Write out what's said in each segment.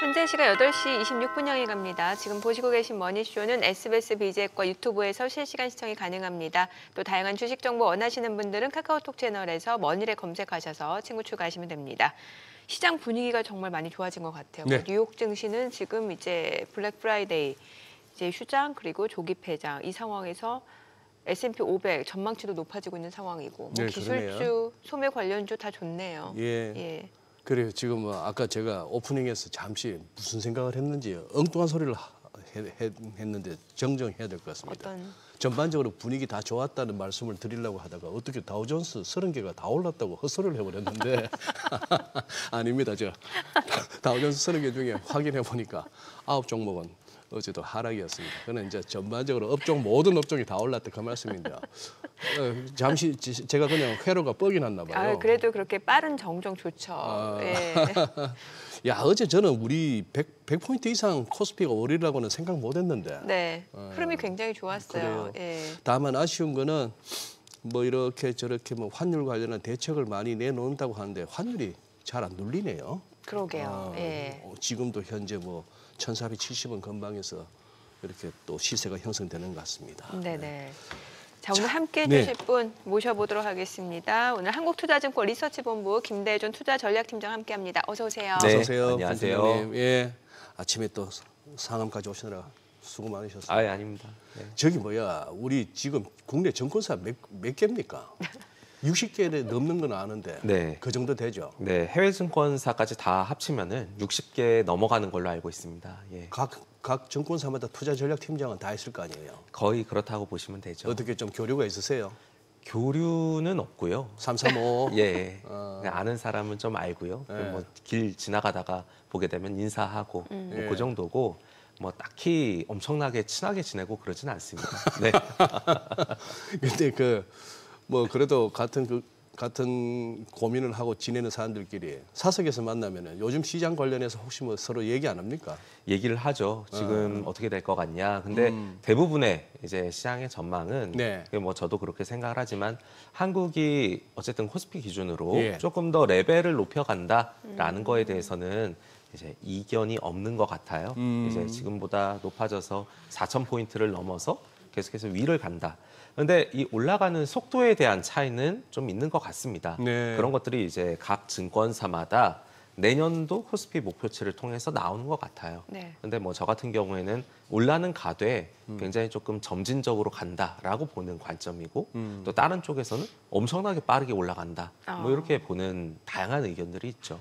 현재 시각 8시 26분 향해 갑니다. 지금 보시고 계신 머니쇼는 SBS BJ과 유튜브에서 실시간 시청이 가능합니다. 또 다양한 주식 정보 원하시는 분들은 카카오톡 채널에서 머니를 검색하셔서 친구 추가하시면 됩니다. 시장 분위기가 정말 많이 좋아진 것 같아요. 네. 뉴욕 증시는 지금 이제 블랙 프라이데이, 이제 휴장 그리고 조기 폐장 이 상황에서 S&P 500 전망치도 높아지고 있는 상황이고 뭐 네, 기술주, 그러네요. 소매 관련주 다 좋네요. 예. 예. 그래요. 지금 아까 제가 오프닝에서 잠시 무슨 생각을 했는지 엉뚱한 소리를 했는데 정정해야 될 것 같습니다. 어떤 전반적으로 분위기 다 좋았다는 말씀을 드리려고 하다가 어떻게 다우존스 30개가 다 올랐다고 헛소리를 해버렸는데 아닙니다. 저 다우존스 30개 중에 확인해 보니까 9종목은 어제도 하락이었습니다. 그는 이제 전반적으로 업종 모든 업종이 다 올랐다 그 말씀입니다. 잠시 제가 그냥 회로가 뻑이 났나 봐요. 아, 그래도 그렇게 빠른 정정 좋죠. 예. 야, 어제 저는 우리 100포인트 이상 코스피가 오르라고는 생각 못 했는데. 네. 흐름이 굉장히 좋았어요. 그래요. 예. 다만 아쉬운 거는 뭐 이렇게 저렇게 뭐 환율 관련한 대책을 많이 내놓는다고 하는데 환율이 잘 안 눌리네요. 그러게요. 예. 지금도 현재 뭐 1470원 근방에서 이렇게 또 시세가 형성되는 것 같습니다. 네네. 자, 오늘 함께 네. 해주실 분 모셔보도록 하겠습니다. 오늘 한국투자증권 리서치본부 김대준 투자전략팀장 함께합니다. 어서 오세요. 어서 네, 오세요. 안녕하세요. 팀장님. 예. 아침에 또 상암까지 오시느라 수고 많으셨어요. 아, 아닙니다. 네. 저기 뭐야, 우리 지금 국내 증권사 몇 개입니까? 60개 넘는 건 아는데 네. 그 정도 되죠? 네, 해외 증권사까지 다 합치면은 60개 넘어가는 걸로 알고 있습니다. 예. 각 증권사마다 투자 전략 팀장은 다 있을 거 아니에요? 거의 그렇다고 보시면 되죠. 어떻게 좀 교류가 있으세요? 교류는 없고요. 335. 예. 그냥 아는 사람은 좀 알고요. 네. 뭐 길 지나가다가 보게 되면 인사하고 뭐 예. 그 정도고 뭐 딱히 엄청나게 친하게 지내고 그러진 않습니다. 네. 근데 뭐 그래도 같은 고민을 하고 지내는 사람들끼리 사석에서 만나면은 요즘 시장 관련해서 혹시 뭐 서로 얘기 안 합니까? 얘기를 하죠. 지금 어떻게 될 것 같냐. 근데 대부분의 이제 시장의 전망은 네. 뭐 저도 그렇게 생각을 하지만 한국이 어쨌든 코스피 기준으로 예. 조금 더 레벨을 높여간다라는 거에 대해서는 이제 이견이 없는 것 같아요. 이제 지금보다 높아져서 4,000포인트를 넘어서 계속해서 위를 간다. 그런데 이 올라가는 속도에 대한 차이는 좀 있는 것 같습니다. 네. 그런 것들이 이제 각 증권사마다 내년도 코스피 목표치를 통해서 나오는 것 같아요. 네. 근데 뭐 저 같은 경우에는 올라는 가되 굉장히 조금 점진적으로 간다라고 보는 관점이고 또 다른 쪽에서는 엄청나게 빠르게 올라간다. 뭐 이렇게 보는 다양한 의견들이 있죠.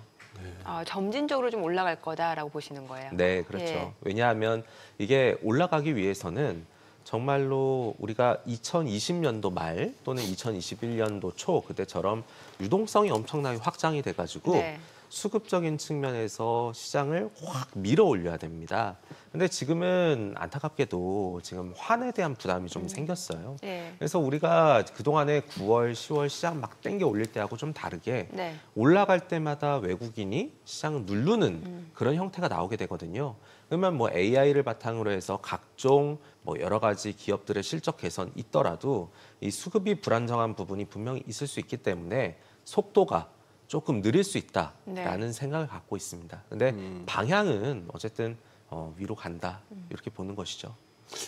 점진적으로 좀 올라갈 거다라고 보시는 거예요. 네, 그렇죠. 예. 왜냐하면 이게 올라가기 위해서는 정말로 우리가 2020년도 말 또는 2021년도 초 그때처럼 유동성이 엄청나게 확장이 돼가지고 네. 수급적인 측면에서 시장을 확 밀어 올려야 됩니다. 근데 지금은 안타깝게도 지금 환에 대한 부담이 좀 생겼어요. 예. 그래서 우리가 그동안에 9월, 10월 시장 막 땡겨 올릴 때하고 좀 다르게 네. 올라갈 때마다 외국인이 시장을 누르는 그런 형태가 나오게 되거든요. 그러면 뭐 AI를 바탕으로 해서 각종 뭐 여러 가지 기업들의 실적 개선 있더라도 이 수급이 불안정한 부분이 분명히 있을 수 있기 때문에 속도가 조금 느릴 수 있다라는 생각을 갖고 있습니다. 근데 방향은 어쨌든 위로 간다 이렇게 보는 것이죠.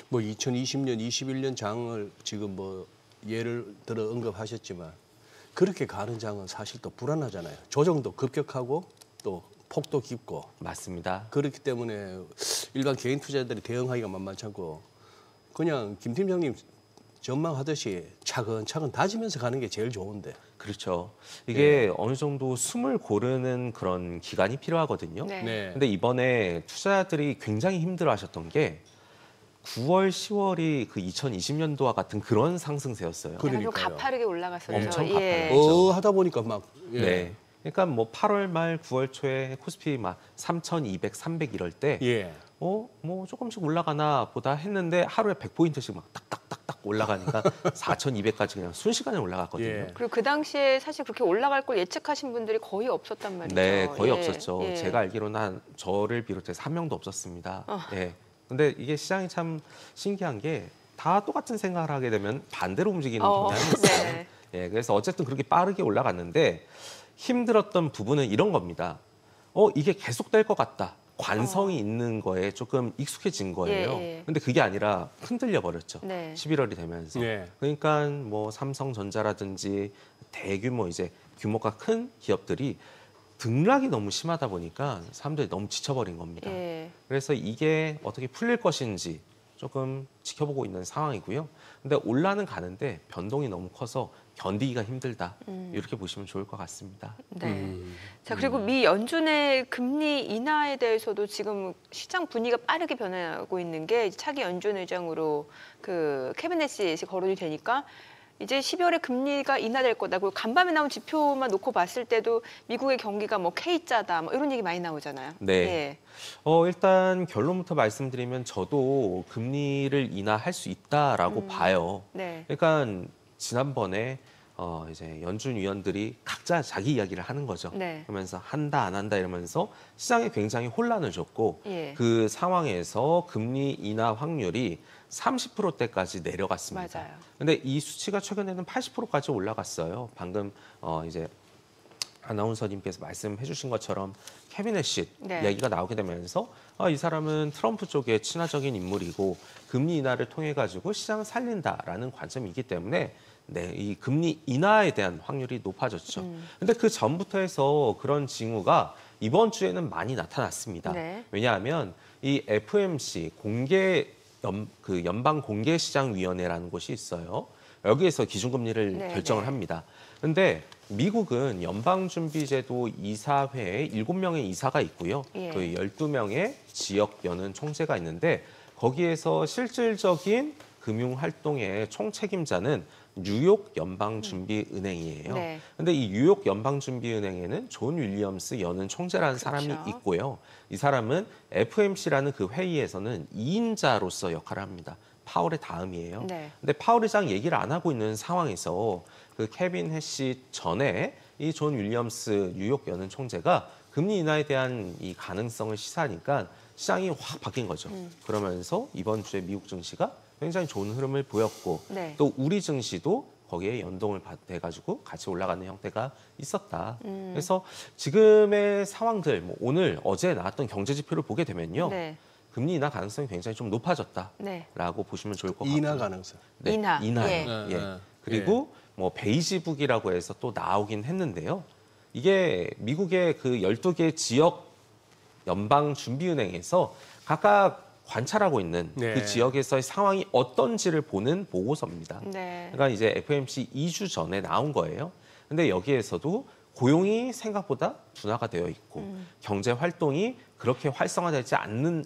뭐 2020년, 21년 장을 지금 뭐 예를 들어 언급하셨지만 그렇게 가는 장은 사실 또 불안하잖아요. 조정도 급격하고 또 폭도 깊고 맞습니다. 그렇기 때문에 일반 개인 투자자들이 대응하기가 만만치 않고 그냥 김 팀장님 전망하듯이 차근차근 다지면서 가는 게 제일 좋은데. 그렇죠. 이게 어느 정도 숨을 고르는 그런 기간이 필요하거든요. 네. 네. 근데 이번에 투자자들이 굉장히 힘들어하셨던 게 9월, 10월이 그 2020년도와 같은 그런 상승세였어요. 약간 좀 그러니까요. 가파르게 올라갔었죠. 엄청 예. 가파르죠. 하다 보니까 막 예. 네. 그러니까 뭐 8월 말, 9월 초에 코스피 막 3,200, 300 이럴 때 예. 뭐 조금씩 올라가나 보다 했는데 하루에 100포인트씩 막 딱딱딱딱 올라가니까 4,200까지 그냥 순식간에 올라갔거든요. 예. 그리고 그 당시에 사실 그렇게 올라갈 걸 예측하신 분들이 거의 없었단 말이죠. 네, 거의 예. 없었죠. 예. 제가 알기로는 한 저를 비롯해서 한 명도 없었습니다. 예. 근데 이게 시장이 참 신기한 게 다 똑같은 생각을 하게 되면 반대로 움직이는 경향이 있어요. 네. 예, 그래서 어쨌든 그렇게 빠르게 올라갔는데 힘들었던 부분은 이런 겁니다. 이게 계속될 것 같다. 관성이 있는 거에 조금 익숙해진 거예요. 예. 근데 그게 아니라 흔들려 버렸죠. 네. 11월이 되면서. 네. 그러니까 뭐 삼성전자라든지 대규모 이제 규모가 큰 기업들이 등락이 너무 심하다 보니까 사람들이 너무 지쳐버린 겁니다. 예. 그래서 이게 어떻게 풀릴 것인지 조금 지켜보고 있는 상황이고요. 근데 올라는 가는데 변동이 너무 커서 견디기가 힘들다. 이렇게 보시면 좋을 것 같습니다. 네. 자, 그리고 미 연준의 금리 인하에 대해서도 지금 시장 분위기가 빠르게 변하고 있는 게 차기 연준 의장으로 그 캐비넷이 거론이 되니까 이제 12월에 금리가 인하될 거다. 그리고 간밤에 나온 지표만 놓고 봤을 때도 미국의 경기가 뭐 K자다. 뭐 이런 얘기 많이 나오잖아요. 네. 예. 일단 결론부터 말씀드리면 저도 금리를 인하할 수 있다라고 봐요. 네. 그러니까 지난번에 이제 연준 위원들이 각자 자기 이야기를 하는 거죠. 네. 그러면서 한다 안 한다 이러면서 시장에 굉장히 혼란을 줬고 예. 그 상황에서 금리 인하 확률이 30%대까지 내려갔습니다. 맞아요. 근데 이 수치가 최근에는 80%까지 올라갔어요. 방금 이제 아나운서님께서 말씀해 주신 것처럼 캐비넷 네. 이야기가 나오게 되면서 이 사람은 트럼프 쪽에 친화적인 인물이고 금리 인하를 통해 가지고 시장을 살린다라는 관점이 있기 때문에 네, 이 금리 인하에 대한 확률이 높아졌죠. 근데 그 전부터 해서 그런 징후가 이번 주에는 많이 나타났습니다. 네. 왜냐하면 이 FOMC 연방 공개시장위원회라는 곳이 있어요. 여기에서 기준금리를 네, 결정을 네. 합니다. 근데 미국은 연방준비제도 이사회에 7명의 이사가 있고요. 예. 그 12명의 지역연은 총재가 있는데 거기에서 실질적인 금융활동의 총책임자는 뉴욕 연방준비은행이에요. 네. 근데 이 뉴욕 연방준비은행에는 존 윌리엄스 연은 총재라는 사람이 그렇죠. 있고요. 이 사람은 FOMC라는 그 회의에서는 2인자로서 역할을 합니다. 파월의 다음이에요. 네. 근데 파월 의장 얘기를 안 하고 있는 상황에서 그 케빈 해시 전에 이 존 윌리엄스 뉴욕 연은 총재가 금리 인하에 대한 이 가능성을 시사하니까 시장이 확 바뀐 거죠. 그러면서 이번 주에 미국 증시가 굉장히 좋은 흐름을 보였고 네. 또 우리 증시도 거기에 연동을 돼가지고 같이 올라가는 형태가 있었다. 그래서 지금의 상황들, 뭐 오늘 어제 나왔던 경제 지표를 보게 되면요, 네. 금리 인하 가능성이 굉장히 좀 높아졌다라고 네. 보시면 좋을 것 같고요. 인하 가능성. 네, 인하. 인하요. 예. 예. 그리고 뭐 베이지북이라고 해서 또 나오긴 했는데요. 이게 미국의 그 12개 지역 연방준비은행에서 각각 관찰하고 있는 네. 그 지역에서의 상황이 어떤지를 보는 보고서입니다. 네. 그러니까 이제 FOMC 2주 전에 나온 거예요. 근데 여기에서도 고용이 생각보다 둔화가 되어 있고 경제 활동이 그렇게 활성화되지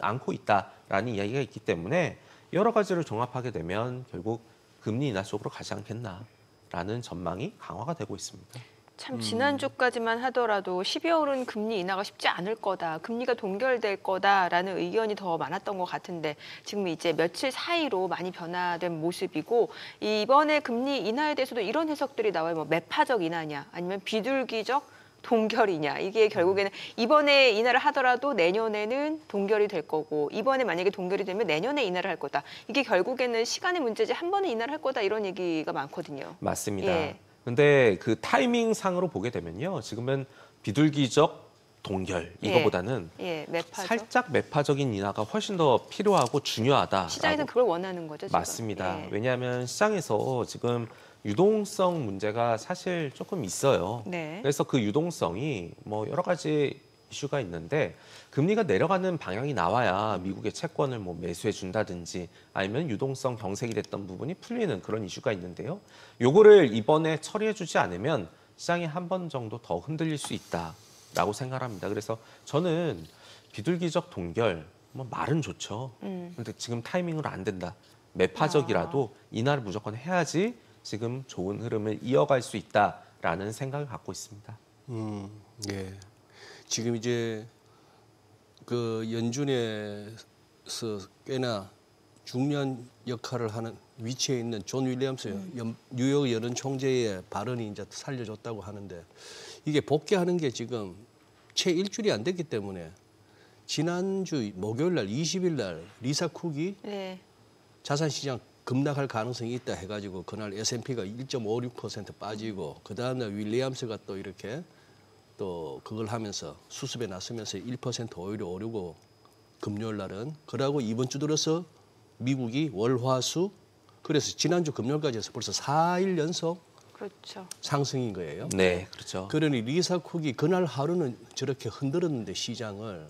않고 있다라는 이야기가 있기 때문에 여러 가지를 종합하게 되면 결국 금리 인하 쪽으로 가지 않겠나라는 전망이 강화가 되고 있습니다. 참 지난주까지만 하더라도 12월은 금리 인하가 쉽지 않을 거다. 금리가 동결될 거다라는 의견이 더 많았던 것 같은데 지금 이제 며칠 사이로 많이 변화된 모습이고 이번에 금리 인하에 대해서도 이런 해석들이 나와요. 뭐 매파적 인하냐 아니면 비둘기적 동결이냐. 이게 결국에는 이번에 인하를 하더라도 내년에는 동결이 될 거고 이번에 만약에 동결이 되면 내년에 인하를 할 거다. 이게 결국에는 시간의 문제지 한 번에 인하를 할 거다 이런 얘기가 많거든요. 맞습니다. 예. 근데 그 타이밍 상으로 보게 되면요. 지금은 비둘기적 동결 이거보다는 예, 매파적. 살짝 매파적인 인하가 훨씬 더 필요하고 중요하다. 시장에서는 그걸 원하는 거죠, 지금. 맞습니다. 예. 왜냐하면 시장에서 지금 유동성 문제가 사실 조금 있어요. 네. 그래서 그 유동성이 뭐 여러 가지 이슈가 있는데 금리가 내려가는 방향이 나와야 미국의 채권을 뭐 매수해 준다든지 아니면 유동성 경색이 됐던 부분이 풀리는 그런 이슈가 있는데요. 요거를 이번에 처리해 주지 않으면 시장이 한 번 정도 더 흔들릴 수 있다라고 생각합니다. 그래서 저는 비둘기적 동결 뭐 말은 좋죠. 근데 지금 타이밍으로 안 된다. 매파적이라도 인하를 무조건 해야지 지금 좋은 흐름을 이어갈 수 있다라는 생각을 갖고 있습니다. 예. 지금 이제 그 연준에서 꽤나 중요한 역할을 하는 위치에 있는 존 윌리엄스 뉴욕 연은 총재의 발언이 이제 살려줬다고 하는데 이게 복귀하는 게 지금 채 일주일이 안 됐기 때문에 지난주 목요일 날 20일 날 리사 쿡이 네. 자산시장 급락할 가능성이 있다 해가지고 그날 S&P가 1.56% 빠지고 그 다음날 윌리엄스가 또 이렇게 또 또 그걸 하면서 수습에 나서면서 1% 오히려 오르고 금요일 날은 그러고 이번 주 들어서 미국이 월화수 그래서 지난주 금요일까지 해서 벌써 4일 연속 그렇죠. 상승인 거예요. 네, 그렇죠. 그러니 리사 쿡이 그날 하루는 저렇게 흔들었는데 시장을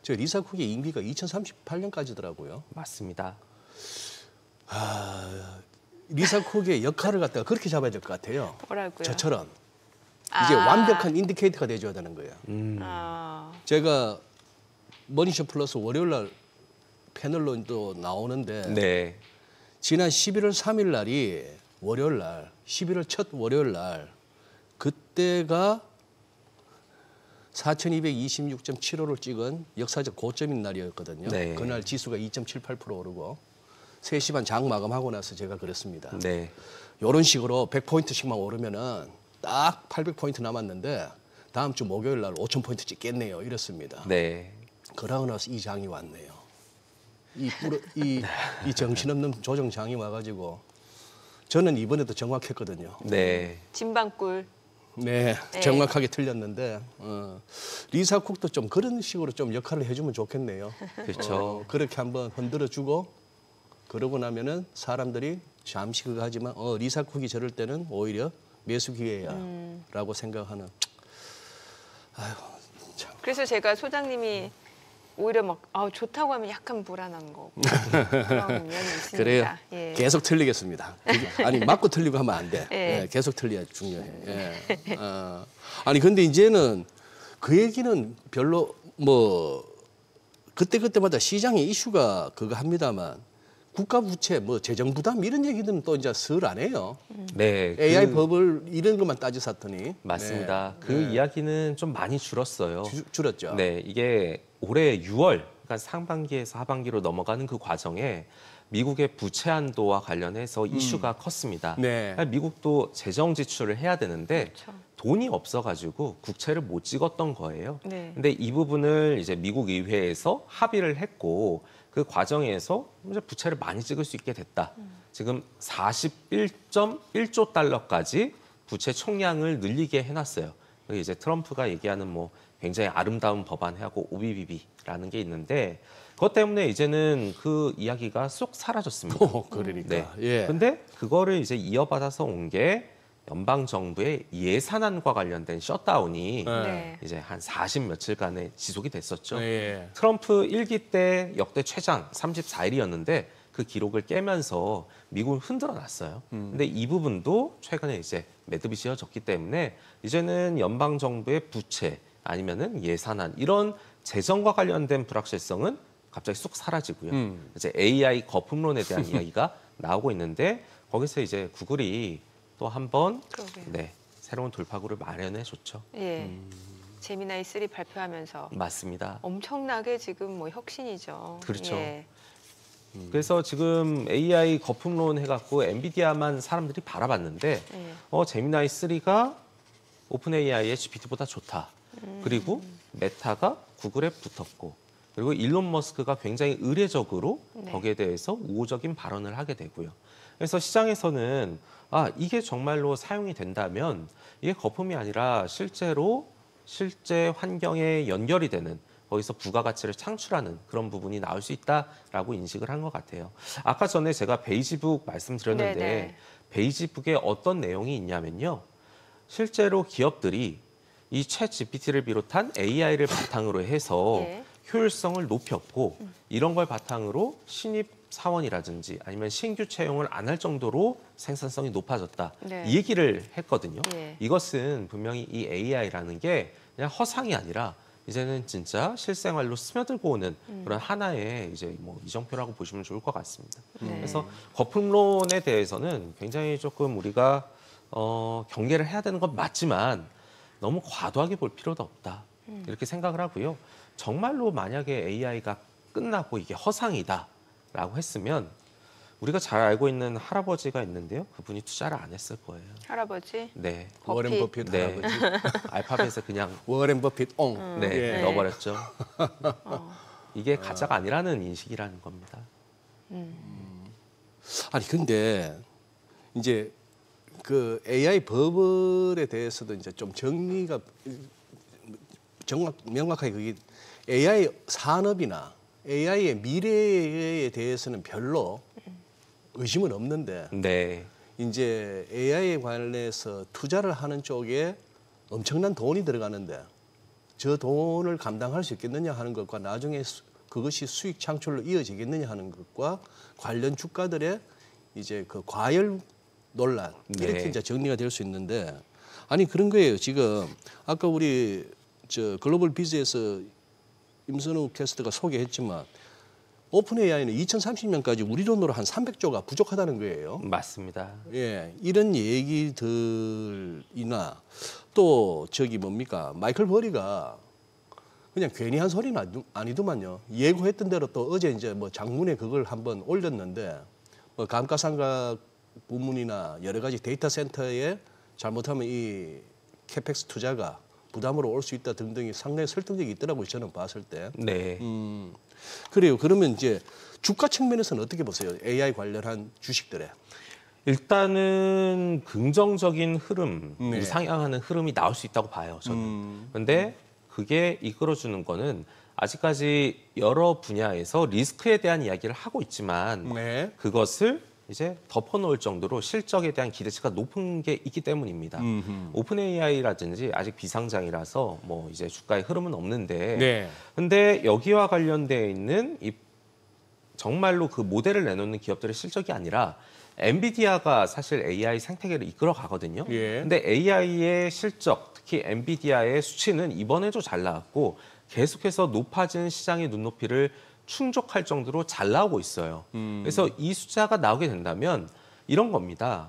저 리사 쿡의 임기가 2038년까지더라고요. 맞습니다. 리사 쿡의 역할을 갖다가 그렇게 잡아야 될 것 같아요. 뭐라고요? 저처럼 이제 완벽한 인디케이터가 돼줘야 되는 거예요. 아, 제가 머니쇼 플러스 월요일 날 패널로 또 나오는데 네. 지난 11월 3일 날이 월요일 날 11월 첫 월요일 날 그때가 4226.75를 찍은 역사적 고점인 날이었거든요. 네. 그날 지수가 2.78% 오르고 3시 반 장 마감하고 나서 제가 그랬습니다. 네. 이런 식으로 100포인트씩만 오르면은 딱 800포인트 남았는데 다음 주 목요일 날 5000포인트 찍겠네요. 이랬습니다. 네. 그러고 나서 이 장이 왔네요. 이 정신없는 조정장이 와가지고 저는 이번에도 정확했거든요. 네. 진방꿀. 네, 네. 정확하게 틀렸는데 리사 쿡도 좀 그런 식으로 좀 역할을 해주면 좋겠네요. 그렇죠. 그렇게 한번 흔들어주고 그러고 나면은 사람들이 잠시 그거 하지만 리사 쿡이 저럴 때는 오히려 매수 기회야라고 생각하는. 아이고 참. 그래서 제가 소장님이 오히려 막 좋다고 하면 약간 불안한 거고 그런 면이 있습니다. 그래요. 예. 계속 틀리겠습니다. 아니 맞고 틀리고 하면 안 돼. 예. 예, 계속 틀려야 중요해. 예. 아니 근데 이제는 그 얘기는 별로 뭐 그때마다 시장의 이슈가 그거 합니다만 국가 부채 뭐 재정 부담 이런 얘기들은 또 이제 슬 안 해요. 네. AI 법을 이런 것만 따지샀더니 맞습니다. 네. 그 이야기는 좀 많이 줄었어요. 줄었죠. 네, 이게 올해 6월, 그러니까 상반기에서 하반기로 넘어가는 그 과정에 미국의 부채 한도와 관련해서 이슈가 컸습니다. 네. 미국도 재정 지출을 해야 되는데 그렇죠. 돈이 없어가지고 국채를 못 찍었던 거예요. 네. 근데 이 부분을 이제 미국 의회에서 합의를 했고 그 과정에서 이제 부채를 많이 찍을 수 있게 됐다. 지금 41.1조 달러까지 부채 총량을 늘리게 해놨어요. 그리고 이제 트럼프가 얘기하는 뭐 굉장히 아름다운 법안하고 OBBB라는 게 있는데 그것 때문에 이제는 그 이야기가 쏙 사라졌습니다. 그러니까. 네. 예. 근데 그거를 이제 이어받아서 온 게 연방 정부의 예산안과 관련된 셧다운이 네. 이제 한 40 며칠간에 지속이 됐었죠. 예. 트럼프 1기 때 역대 최장 34일이었는데 그 기록을 깨면서 미국을 흔들어 놨어요. 근데 이 부분도 최근에 이제 매듭이 지어졌기 때문에 이제는 연방 정부의 부채 아니면은 예산안 이런 재정과 관련된 불확실성은 갑자기 쑥 사라지고요. 이제 AI 거품론에 대한 이야기가 나오고 있는데 거기서 이제 구글이 또 한 번 그러게요. 네, 새로운 돌파구를 마련해 줬죠. 예. 제미나이 3 발표하면서 맞습니다. 엄청나게 지금 뭐 혁신이죠. 그렇죠. 예. 그래서 지금 AI 거품론 해갖고 엔비디아만 사람들이 바라봤는데 예. 제미나이 3가 오픈 AI의 GPT보다 좋다. 그리고 메타가 구글에 붙었고 그리고 일론 머스크가 굉장히 의례적으로 네. 거기에 대해서 우호적인 발언을 하게 되고요. 그래서 시장에서는 이게 정말로 사용이 된다면 이게 거품이 아니라 실제 환경에 연결이 되는 거기서 부가가치를 창출하는 그런 부분이 나올 수 있다라고 인식을 한 것 같아요. 아까 전에 제가 베이지북 말씀드렸는데 네네. 베이지북에 어떤 내용이 있냐면요. 실제로 기업들이 이 챗 GPT를 비롯한 AI를 바탕으로 해서 예. 효율성을 높였고 이런 걸 바탕으로 신입 사원이라든지 아니면 신규 채용을 안 할 정도로 생산성이 높아졌다. 네. 이 얘기를 했거든요. 예. 이것은 분명히 이 AI라는 게 그냥 허상이 아니라 이제는 진짜 실생활로 스며들고 오는 그런 하나의 이제 뭐 이정표라고 보시면 좋을 것 같습니다. 네. 그래서 거품론에 대해서는 굉장히 조금 우리가 경계를 해야 되는 건 맞지만 너무 과도하게 볼 필요도 없다. 이렇게 생각을 하고요. 정말로 만약에 AI가 끝나고 이게 허상이다라고 했으면 우리가 잘 알고 있는 할아버지가 있는데요. 그분이 투자를 안 했을 거예요. 할아버지. 네. 워렌 버핏 네. 할아버지. 알파벳에 그냥 워렌 버핏 옹. 네, 예. 넣어버렸죠. 이게 가짜가 아니라는 인식이라는 겁니다. 아니 근데 이제 그 AI 버블에 대해서도 이제 좀 정리가 명확하게 그게 AI 산업이나 AI의 미래에 대해서는 별로 의심은 없는데 네. 이제 AI에 관련해서 투자를 하는 쪽에 엄청난 돈이 들어가는데 저 돈을 감당할 수 있겠느냐 하는 것과 나중에 그것이 수익 창출로 이어지겠느냐 하는 것과 관련 주가들의 이제 그 과열 논란 이렇게 네. 이제 정리가 될 수 있는데 아니 그런 거예요. 지금 아까 우리 저 글로벌 비즈에서 임선우 캐스터가 소개했지만 오픈 AI는 2030년까지 우리 돈으로 한 300조가 부족하다는 거예요. 맞습니다. 예, 이런 얘기들이나 또 저기 뭡니까 마이클 버리가 그냥 괜히 한 소리는 아니더만요. 예고했던 대로 또 어제 이제 뭐 장문에 그걸 한번 올렸는데 뭐 감가상각 부문이나 여러 가지 데이터 센터에 잘못하면 이 캐펙스 투자가 부담으로 올 수 있다 등등이 상당히 설득력이 있더라고요. 저는 봤을 때. 네. 그래요. 그러면 이제 주가 측면에서는 어떻게 보세요? AI 관련한 주식들에. 일단은 긍정적인 흐름, 네. 상향하는 흐름이 나올 수 있다고 봐요. 저는. 근데 그게 이끌어주는 거는 아직까지 여러 분야에서 리스크에 대한 이야기를 하고 있지만 네. 그것을 이제 덮어놓을 정도로 실적에 대한 기대치가 높은 게 있기 때문입니다. 오픈 AI라든지 아직 비상장이라서 뭐 이제 주가의 흐름은 없는데, 네. 근데 여기와 관련돼 있는 이 정말로 그 모델을 내놓는 기업들의 실적이 아니라 엔비디아가 사실 AI 생태계를 이끌어 가거든요. 예. 근데 AI의 실적, 특히 엔비디아의 수치는 이번에도 잘 나왔고 계속해서 높아진 시장의 눈높이를 충족할 정도로 잘 나오고 있어요. 그래서 이 숫자가 나오게 된다면 이런 겁니다.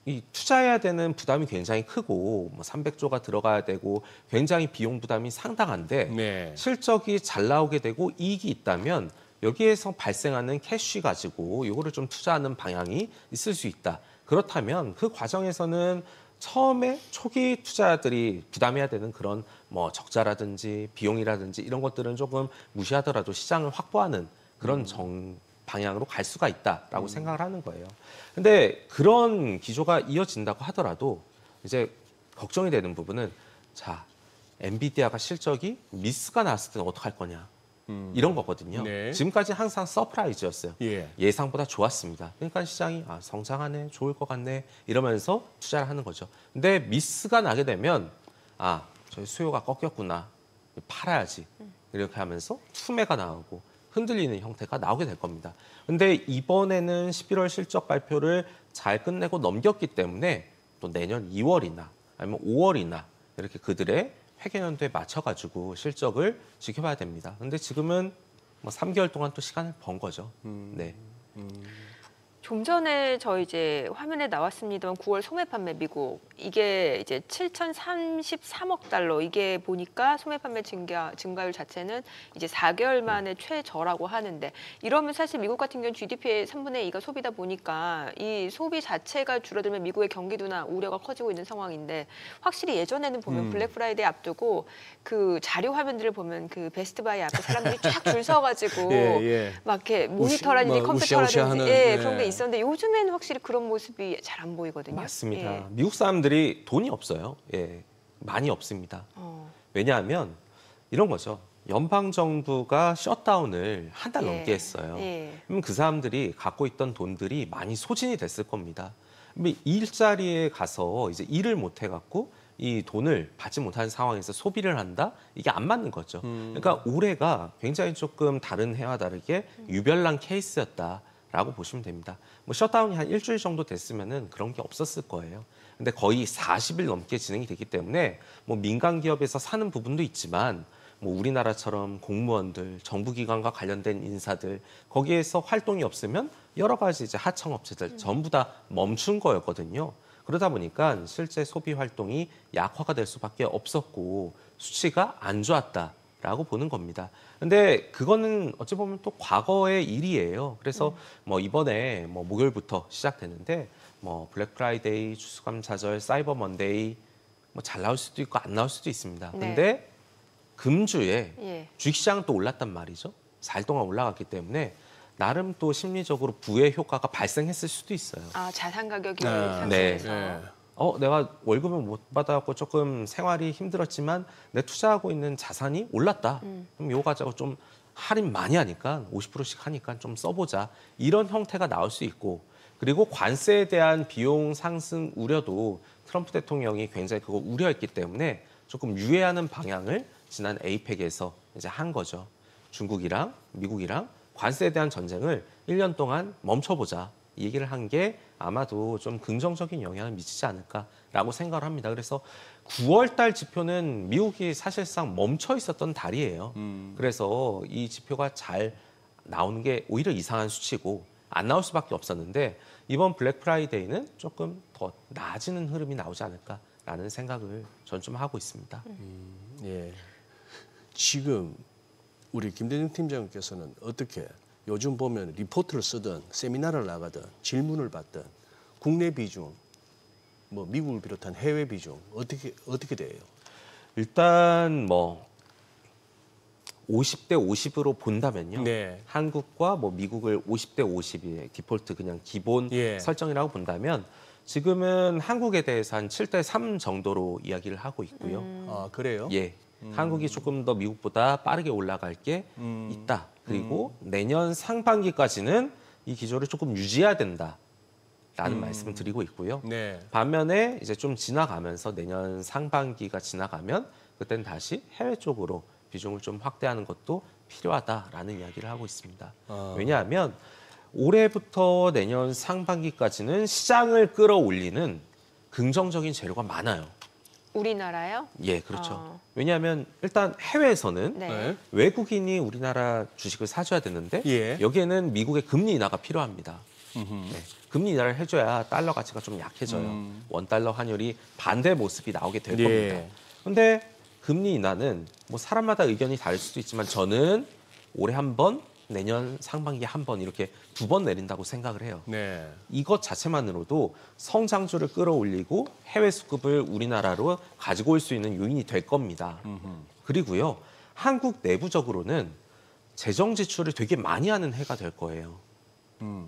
이 투자해야 되는 부담이 굉장히 크고 뭐 300조가 들어가야 되고 굉장히 비용 부담이 상당한데 네. 실적이 잘 나오게 되고 이익이 있다면 여기에서 발생하는 캐시 가지고 이거를 좀 투자하는 방향이 있을 수 있다. 그렇다면 그 과정에서는 처음에 초기 투자들이 부담해야 되는 그런 뭐 적자라든지 비용이라든지 이런 것들은 조금 무시하더라도 시장을 확보하는 그런 방향으로 갈 수가 있다라고 생각을 하는 거예요. 근데 그런 기조가 이어진다고 하더라도 이제 걱정이 되는 부분은 자, 엔비디아가 실적이 미스가 나왔을 때는 어떡할 거냐. 이런 거거든요. 네. 지금까지 항상 서프라이즈였어요. 예. 예상보다 좋았습니다. 그러니까 시장이 성장하네, 좋을 것 같네 이러면서 투자를 하는 거죠. 근데 미스가 나게 되면 저희 수요가 꺾였구나, 팔아야지 이렇게 하면서 투매가 나오고 흔들리는 형태가 나오게 될 겁니다. 근데 이번에는 11월 실적 발표를 잘 끝내고 넘겼기 때문에 또 내년 2월이나 아니면 5월이나 이렇게 그들의 회계연도에 맞춰가지고 실적을 지켜봐야 됩니다. 근데 지금은 뭐 3개월 동안 또 시간을 번 거죠. 네. 좀 전에 저 이제 화면에 나왔습니다만 9월 소매 판매 미국 이게 이제 7,033억 달러 이게 보니까 소매 판매 증가율 자체는 이제 4개월 만에 최저라고 하는데 이러면 사실 미국 같은 경우는 GDP의 3분의 2가 소비다 보니까 이 소비 자체가 줄어들면 미국의 경기도나 우려가 커지고 있는 상황인데 확실히 예전에는 보면 블랙 프라이데이 앞두고 그 자료 화면들을 보면 그 베스트바이 앞에 사람들이 쫙 줄 서가지고 예. 막 이렇게 모니터라든지 뭐 컴퓨터라든지 우시아우시하는, 그런 게 예. 있었는데 요즘에는 확실히 그런 모습이 잘 안 보이거든요. 맞습니다. 예. 미국 사람들이 돈이 없어요. 예, 많이 없습니다. 왜냐하면 이런 거죠. 연방 정부가 셧다운을 한 달 예. 넘게 했어요. 예. 그럼 그 사람들이 갖고 있던 돈들이 많이 소진이 됐을 겁니다. 일자리에 가서 이제 일을 못 해갖고 이 돈을 받지 못하는 상황에서 소비를 한다? 이게 안 맞는 거죠. 그러니까 올해가 굉장히 조금 다른 해와 다르게 유별난 케이스였다라고 보시면 됩니다. 뭐 셧다운이 한 일주일 정도 됐으면은 그런 게 없었을 거예요. 근데 거의 40일 넘게 진행이 됐기 때문에 뭐 민간 기업에서 사는 부분도 있지만 뭐 우리나라처럼 공무원들, 정부기관과 관련된 인사들 거기에서 활동이 없으면 여러 가지 이제 하청업체들 전부 다 멈춘 거였거든요. 그러다 보니까 실제 소비 활동이 약화가 될 수밖에 없었고 수치가 안 좋았다라고 보는 겁니다. 근데 그거는 어찌 보면 또 과거의 일이에요. 그래서 뭐 이번에 뭐 목요일부터 시작되는데 뭐 블랙 프라이데이, 추수감사절, 사이버 먼데이 뭐 잘 나올 수도 있고 안 나올 수도 있습니다. 네. 근데 금주에 예. 주식시장은 또 올랐단 말이죠. 4일 동안 올라갔기 때문에 나름 또 심리적으로 부의 효과가 발생했을 수도 있어요. 자산 가격이 네. 상승해서. 네. 내가 월급을 못 받아갖고 조금 생활이 힘들었지만 내 투자하고 있는 자산이 올랐다. 그럼 이거 가지고 좀 할인 많이 하니까 50%씩 하니까 좀 써보자. 이런 형태가 나올 수 있고 그리고 관세에 대한 비용 상승 우려도 트럼프 대통령이 굉장히 그거 우려했기 때문에 조금 유예하는 방향을 지난 에이펙에서 이제 한 거죠. 중국이랑 미국이랑 관세에 대한 전쟁을 1년 동안 멈춰보자. 이 얘기를 한 게 아마도 좀 긍정적인 영향을 미치지 않을까라고 생각을 합니다. 그래서 9월 달 지표는 미국이 사실상 멈춰 있었던 달이에요. 그래서 이 지표가 잘 나오는 게 오히려 이상한 수치고 안 나올 수밖에 없었는데 이번 블랙 프라이데이는 조금 더 나아지는 흐름이 나오지 않을까라는 생각을 전 좀 하고 있습니다. 예. 지금 우리 김대중 팀장께서는 어떻게 요즘 보면 리포트를 쓰든 세미나를 나가든 질문을 받든 국내 비중, 뭐 미국을 비롯한 해외 비중 어떻게 돼요? 일단 뭐 50대 50으로 본다면요. 네. 한국과 뭐 미국을 50대 50이 디폴트 그냥 기본 예. 설정이라고 본다면 지금은 한국에 대해서 한 7대 3 정도로 이야기를 하고 있고요. 아 그래요? 예. 한국이 조금 더 미국보다 빠르게 올라갈 게 있다. 그리고 내년 상반기까지는 이 기조를 조금 유지해야 된다라는 말씀을 드리고 있고요. 네. 반면에 이제 좀 지나가면서 내년 상반기가 지나가면 그때는 다시 해외 쪽으로 비중을 좀 확대하는 것도 필요하다라는 이야기를 하고 있습니다. 왜냐하면 올해부터 내년 상반기까지는 시장을 끌어올리는 긍정적인 재료가 많아요. 우리나라요? 예, 그렇죠. 왜냐하면 일단 해외에서는 네. 네. 외국인이 우리나라 주식을 사줘야 되는데 예. 여기에는 미국의 금리 인하가 필요합니다. 네, 금리 인하를 해줘야 달러 가치가 좀 약해져요. 원달러 환율이 반대 모습이 나오게 될 예. 겁니다. 그런데 금리 인하는 뭐 사람마다 의견이 다를 수도 있지만 저는 올해 한 번, 내년 상반기에 한 번 이렇게 2번 내린다고 생각을 해요. 네. 이것 자체만으로도 성장주를 끌어올리고 해외 수급을 우리나라로 가지고 올 수 있는 요인이 될 겁니다. 그리고요, 한국 내부적으로는 재정 지출을 되게 많이 하는 해가 될 거예요.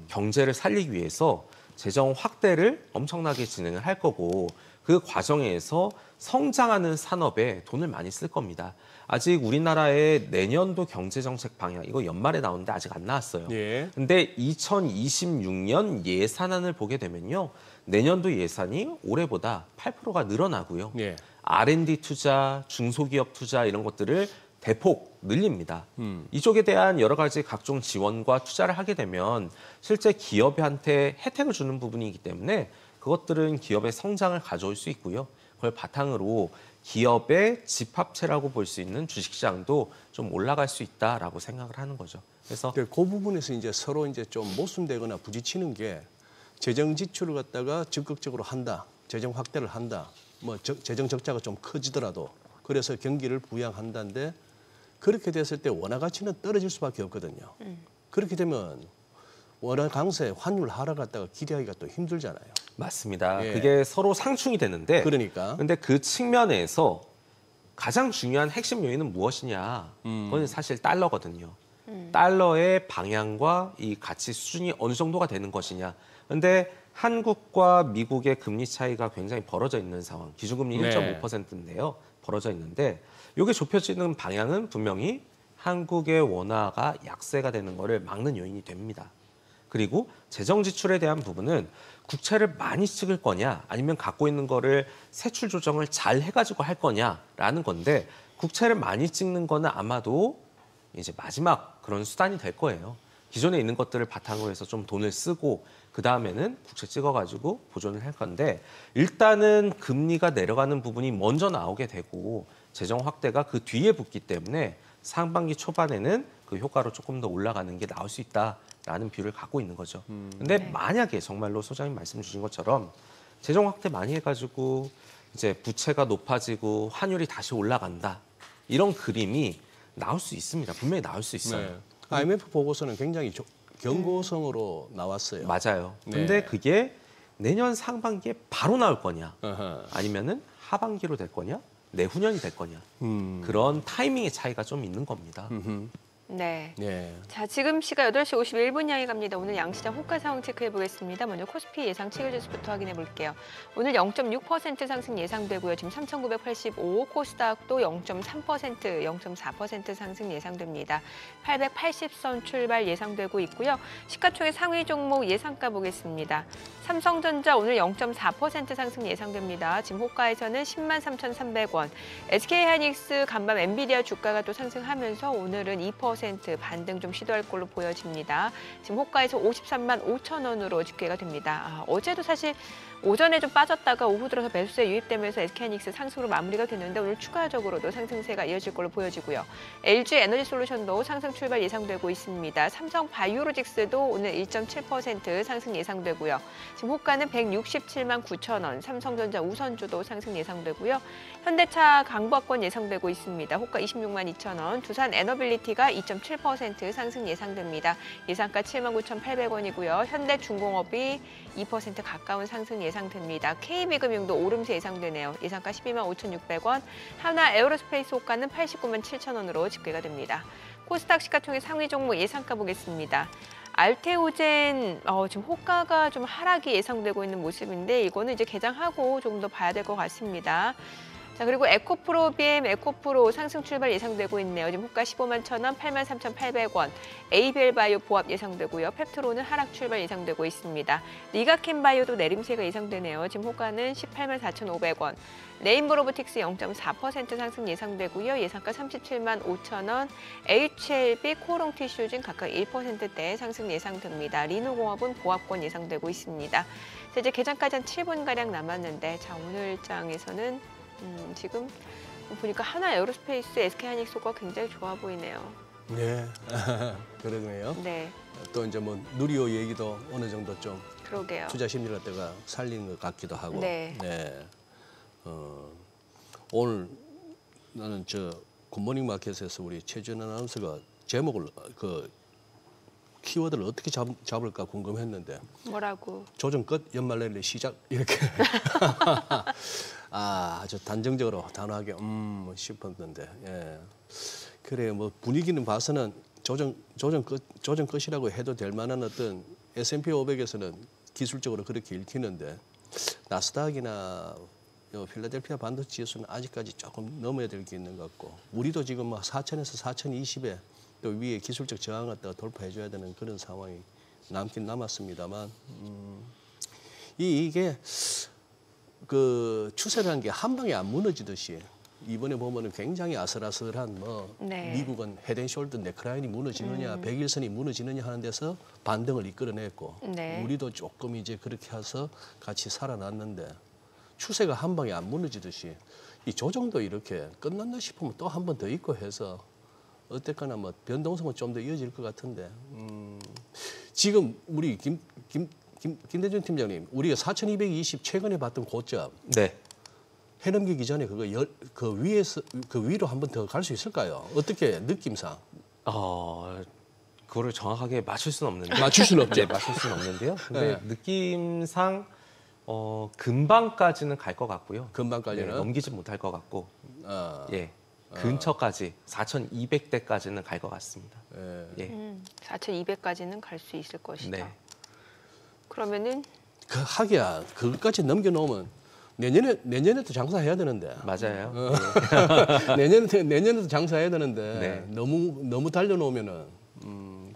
경제를 살리기 위해서 재정 확대를 엄청나게 진행을 할 거고 그 과정에서 성장하는 산업에 돈을 많이 쓸 겁니다. 아직 우리나라의 내년도 경제정책 방향, 이거 연말에 나오는데 아직 안 나왔어요. 예. 근데 2026년 예산안을 보게 되면요. 내년도 예산이 올해보다 8%가 늘어나고요. 예. R&D 투자, 중소기업 투자 이런 것들을 대폭 늘립니다. 이쪽에 대한 여러 가지 각종 지원과 투자를 하게 되면 실제 기업한테 혜택을 주는 부분이기 때문에 그것들은 기업의 성장을 가져올 수 있고요. 그걸 바탕으로 기업의 집합체라고 볼 수 있는 주식시장도 좀 올라갈 수 있다라고 생각을 하는 거죠. 그래서 그 부분에서 이제 서로 이제 좀 모순되거나 부딪히는 게 재정 지출을 갖다가 적극적으로 한다, 재정 확대를 한다, 뭐 재정 적자가 좀 커지더라도 그래서 경기를 부양한다는데 그렇게 됐을 때 원화 가치는 떨어질 수밖에 없거든요. 그렇게 되면 원화 강세, 환율 하락 갖다가 기대하기가 또 힘들잖아요. 맞습니다. 예. 그게 서로 상충이 되는데 그러니까. 근데 그 측면에서 가장 중요한 핵심 요인은 무엇이냐? 그건 사실 달러거든요. 달러의 방향과 이 가치 수준이 어느 정도가 되는 것이냐. 근데 한국과 미국의 금리 차이가 굉장히 벌어져 있는 상황. 기준금리 네. 1.5%인데요. 벌어져 있는데 이게 좁혀지는 방향은 분명히 한국의 원화가 약세가 되는 것을 막는 요인이 됩니다. 그리고 재정 지출에 대한 부분은 국채를 많이 찍을 거냐 아니면 갖고 있는 거를 세출 조정을 잘 해가지고 할 거냐라는 건데 국채를 많이 찍는 거는 아마도 이제 마지막 그런 수단이 될 거예요. 기존에 있는 것들을 바탕으로 해서 좀 돈을 쓰고 그 다음에는 국채 찍어가지고 보존을 할 건데 일단은 금리가 내려가는 부분이 먼저 나오게 되고 재정 확대가 그 뒤에 붙기 때문에 상반기 초반에는 그 효과로 조금 더 올라가는 게 나올 수 있다라는 뷰를 갖고 있는 거죠. 근데 만약에 정말로 소장님 말씀 주신 것처럼 재정 확대 많이 해가지고 이제 부채가 높아지고 환율이 다시 올라간다 이런 그림이 나올 수 있습니다. 분명히 나올 수 있어요. 네. IMF 보고서는 굉장히 경고성으로 나왔어요. 맞아요. 네. 근데 그게 내년 상반기에 바로 나올 거냐 어허. 아니면은 하반기로 될 거냐 내후년이 될 거냐 그런 타이밍의 차이가 좀 있는 겁니다. 네. 예. 자, 지금 시각 8시 51분 향해 갑니다. 오늘 양시장 호가 상황 체크해 보겠습니다. 먼저 코스피 예상 7일 지수부터 확인해 볼게요. 오늘 0.6% 상승 예상되고요. 지금 3,985, 코스닥도 0.3%, 0.4% 상승 예상됩니다. 880선 출발 예상되고 있고요. 시가총액 상위 종목 예상가 보겠습니다. 삼성전자 오늘 0.4% 상승 예상됩니다. 지금 호가에서는 103,300원. SK하이닉스 간밤 엔비디아 주가가 또 상승하면서 오늘은 2% 반등 좀 시도할 걸로 보여집니다. 지금 호가에서 53만 5천 원으로 집계가 됩니다. 어제도 사실 오전에 좀 빠졌다가 오후 들어서 매수세 유입되면서 SK하이닉스 상승으로 마무리가 됐는데 오늘 추가적으로도 상승세가 이어질 걸로 보여지고요. LG 에너지솔루션도 상승 출발 예상되고 있습니다. 삼성 바이오로직스도 오늘 1.7% 상승 예상되고요. 지금 호가는 167만 9천 원, 삼성전자 우선주도 상승 예상되고요. 현대차 강보합권 예상되고 있습니다. 호가 26만 2천 원, 두산 에너빌리티가 2.7% 상승 예상됩니다. 예상가 79,800원이고요. 현대중공업이 2% 가까운 상승 예상됩니다. KB금융도 오름세 예상되네요. 예상가 12만 5,600원, 하나 에어로스페이스 호가는 89만 7천 원으로 집계가 됩니다. 코스닥 시가총액 상위 종목 예상가 보겠습니다. 알테오젠 지금 호가가 좀 하락이 예상되고 있는 모습인데 이거는 이제 개장하고 조금 더 봐야 될 것 같습니다. 자, 그리고 에코프로 BM 에코프로 상승 출발 예상되고 있네요. 지금 호가 15만 1,000원, 83,800원. ABL바이오 보합 예상되고요. 펩트로는 하락 출발 예상되고 있습니다. 리가켄바이오도 내림세가 예상되네요. 지금 호가는 18만 4,500원. 네임브로보틱스 0.4% 상승 예상되고요. 예상가 37만 5,000원. HLB, 코롱티슈진 각각 1%대 상승 예상됩니다. 리노공업은 보합권 예상되고 있습니다. 자, 이제 개장까지 한 7분가량 남았는데 자, 오늘 장에서는 지금 보니까 하나 에어로스페이스, SK하이닉스가 굉장히 좋아 보이네요. 네, 그러네요. 네, 또 이제 뭐 누리호 얘기도 어느 정도 좀 그러게요. 투자 심리를 때가 살리는 것 같기도 하고. 네. 오늘 나는 저 굿모닝 마켓에서 우리 최준 아나운서가 제목을 그 키워드를 어떻게 잡을까 궁금했는데 뭐라고? 조정 끝 연말 랠리 시작 이렇게 아주 단정적으로 단호하게 싶었는데 예. 그래 뭐 분위기는 봐서는 조정 끝이라고 해도 될 만한 어떤 S&P 500에서는 기술적으로 그렇게 읽히는데 나스닥이나 필라델피아 반도체 지수는 아직까지 조금 넘어야 될 게 있는 것 같고 우리도 지금 뭐 4,000에서 4,020에 또 위에 기술적 저항을 갖다가 돌파해줘야 되는 그런 상황이 남긴 남았습니다만 이게 그 추세라는 게 한 방에 안 무너지듯이 이번에 보면은 굉장히 아슬아슬한 뭐 네. 미국은 헤드앤숄더 네크라인이 무너지느냐 백일선이 무너지느냐 하는 데서 반등을 이끌어냈고 네. 우리도 조금 이제 그렇게 해서 같이 살아났는데 추세가 한 방에 안 무너지듯이 이 조정도 이렇게 끝났나 싶으면 또 한 번 더 있고 해서 어쨌거나 뭐 변동성은 좀 더 이어질 것 같은데 지금 우리 김대중 팀장님 우리가 4,220 최근에 봤던 고점 네. 해넘기기 전에 그 위에서 그 위로 한 번 더 갈 수 있을까요? 어떻게 느낌상 그거를 정확하게 맞출 수는 없는데 맞출 수는 없죠. 네, 맞출 수는 없는데요. 근데 네. 느낌상 금방까지는 갈 것 같고요. 금방까지는 네, 넘기지 못할 것 같고 아, 예. 근처까지 4,200대까지는 갈 것 같습니다. 예. 예. 4,200까지는 갈 수 있을 것이다. 네. 그러면은 그 하기야 그것까지 넘겨놓으면 내년에도 장사해야 되는데 맞아요. 내년에도 장사해야 되는데 네. 너무 달려놓으면은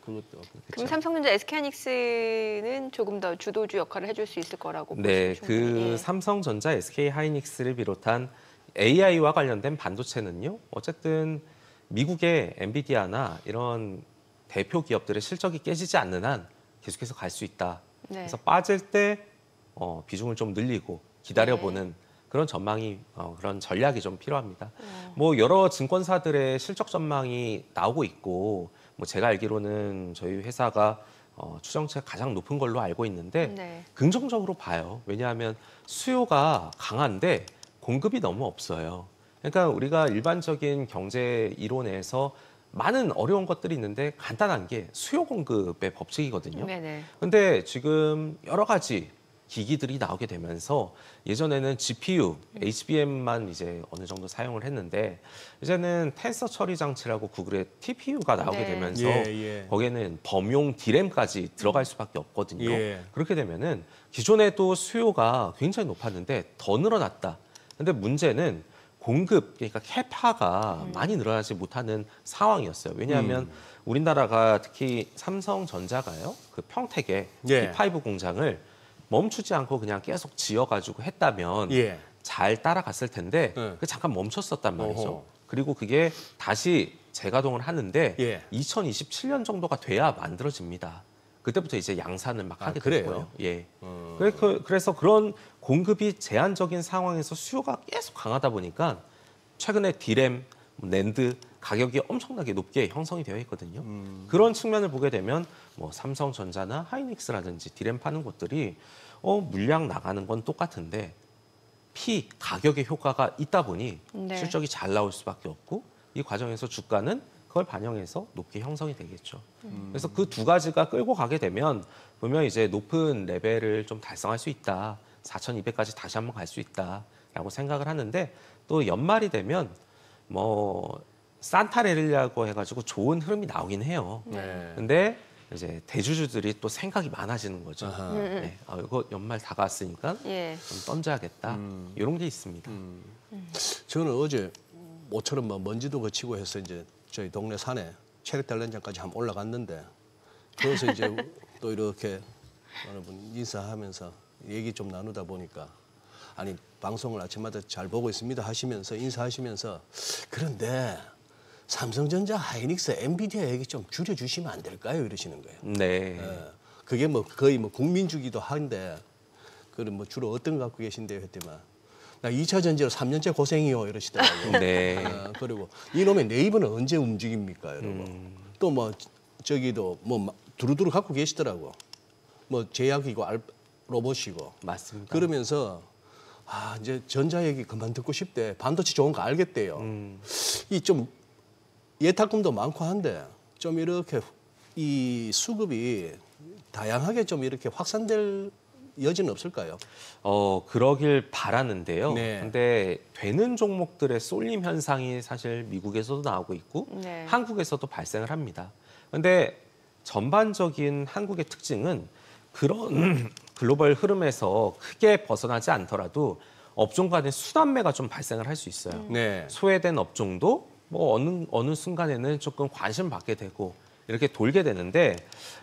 그것도 그럼 삼성전자, SK하이닉스는 조금 더 주도주 역할을 해줄 수 있을 거라고 네, 보시면 그 충분히. 예. 삼성전자, SK하이닉스를 비롯한 AI와 관련된 반도체는요. 어쨌든 미국의 엔비디아나 이런 대표 기업들의 실적이 깨지지 않는 한 계속해서 갈 수 있다. 네. 그래서 빠질 때 비중을 좀 늘리고 기다려보는 그런 전망이 그런 전략이 좀 필요합니다. 뭐 여러 증권사들의 실적 전망이 나오고 있고 뭐 제가 알기로는 저희 회사가 추정치가 가장 높은 걸로 알고 있는데 네. 긍정적으로 봐요. 왜냐하면 수요가 강한데 공급이 너무 없어요. 그러니까 우리가 일반적인 경제 이론에서 많은 어려운 것들이 있는데 간단한 게 수요 공급의 법칙이거든요. 네네. 근데 지금 여러 가지 기기들이 나오게 되면서 예전에는 GPU, HBM만 이제 어느 정도 사용을 했는데 이제는 텐서 처리 장치라고 구글의 TPU가 나오게 네. 되면서 예. 거기에는 범용 D램까지 들어갈 수밖에 없거든요. 예. 그렇게 되면은 기존에도 수요가 굉장히 높았는데 더 늘어났다. 근데 문제는 공급, 그러니까 캐파가 많이 늘어나지 못하는 상황이었어요. 왜냐하면 우리나라가 특히 삼성전자가요, 그 평택에 예. P5 공장을 멈추지 않고 그냥 계속 지어가지고 했다면 예. 잘 따라갔을 텐데 예. 그 잠깐 멈췄었단 말이죠. 어허. 그리고 그게 다시 재가동을 하는데 예. 2027년 정도가 돼야 만들어집니다. 그때부터 이제 양산을 막 하게 될 그래요? 거예요. 예. 그래서 그런 공급이 제한적인 상황에서 수요가 계속 강하다 보니까 최근에 D램, 낸드 가격이 엄청나게 높게 형성이 되어 있거든요. 그런 측면을 보게 되면 뭐 삼성전자나 하이닉스라든지 D램 파는 곳들이 물량 나가는 건 똑같은데 가격의 효과가 있다 보니 네. 실적이 잘 나올 수밖에 없고 이 과정에서 주가는 그걸 반영해서 높게 형성이 되겠죠. 그래서 그 두 가지가 끌고 가게 되면 보면 이제 높은 레벨을 좀 달성할 수 있다. 4,200까지 다시 한번 갈 수 있다라고 생각을 하는데 또 연말이 되면 뭐 산타레일리아고 해가지고 좋은 흐름이 나오긴 해요. 네. 근데 이제 대주주들이 또 생각이 많아지는 거죠. 아하. 네. 이거 연말 다가왔으니까 예. 좀 던져야겠다. 이런 게 있습니다. 저는 어제 모처럼 뭐 먼지도 거치고 해서 이제 저희 동네 산에 체력단련장까지 한번 올라갔는데 그래서 이제 또 이렇게 어느 분 인사하면서 얘기 좀 나누다 보니까 아니 방송을 아침마다 잘 보고 있습니다 하시면서 인사하시면서 그런데 삼성전자, 하이닉스, 엔비디아 얘기 좀 줄여주시면 안 될까요? 이러시는 거예요. 네. 예. 그게 뭐 거의 뭐 국민주기도 한데 그럼 뭐 주로 어떤 거 갖고 계신데요? 했더만 나 2차 전지로 3년째 고생이요 이러시더라고요. 네. 그리고 이놈의 네이버는 언제 움직입니까? 이러고 또 뭐 저기도 뭐 두루두루 갖고 계시더라고. 뭐 제약이고 로봇이고 맞습니다. 그러면서 이제 전자 얘기 그만 듣고 싶대. 반도체 좋은 거 알겠대요. 이 좀 예탁금도 많고 한데 좀 이렇게 이 수급이 다양하게 좀 이렇게 확산될 여지는 없을까요? 그러길 바라는데요. 네. 근데 되는 종목들의 쏠림 현상이 사실 미국에서도 나오고 있고 네. 한국에서도 발생을 합니다. 근데 전반적인 한국의 특징은 그런 글로벌 흐름에서 크게 벗어나지 않더라도 업종 간의 순환매가 좀 발생을 할 수 있어요. 네. 소외된 업종도 뭐 어느 순간에는 조금 관심을 받게 되고 이렇게 돌게 되는데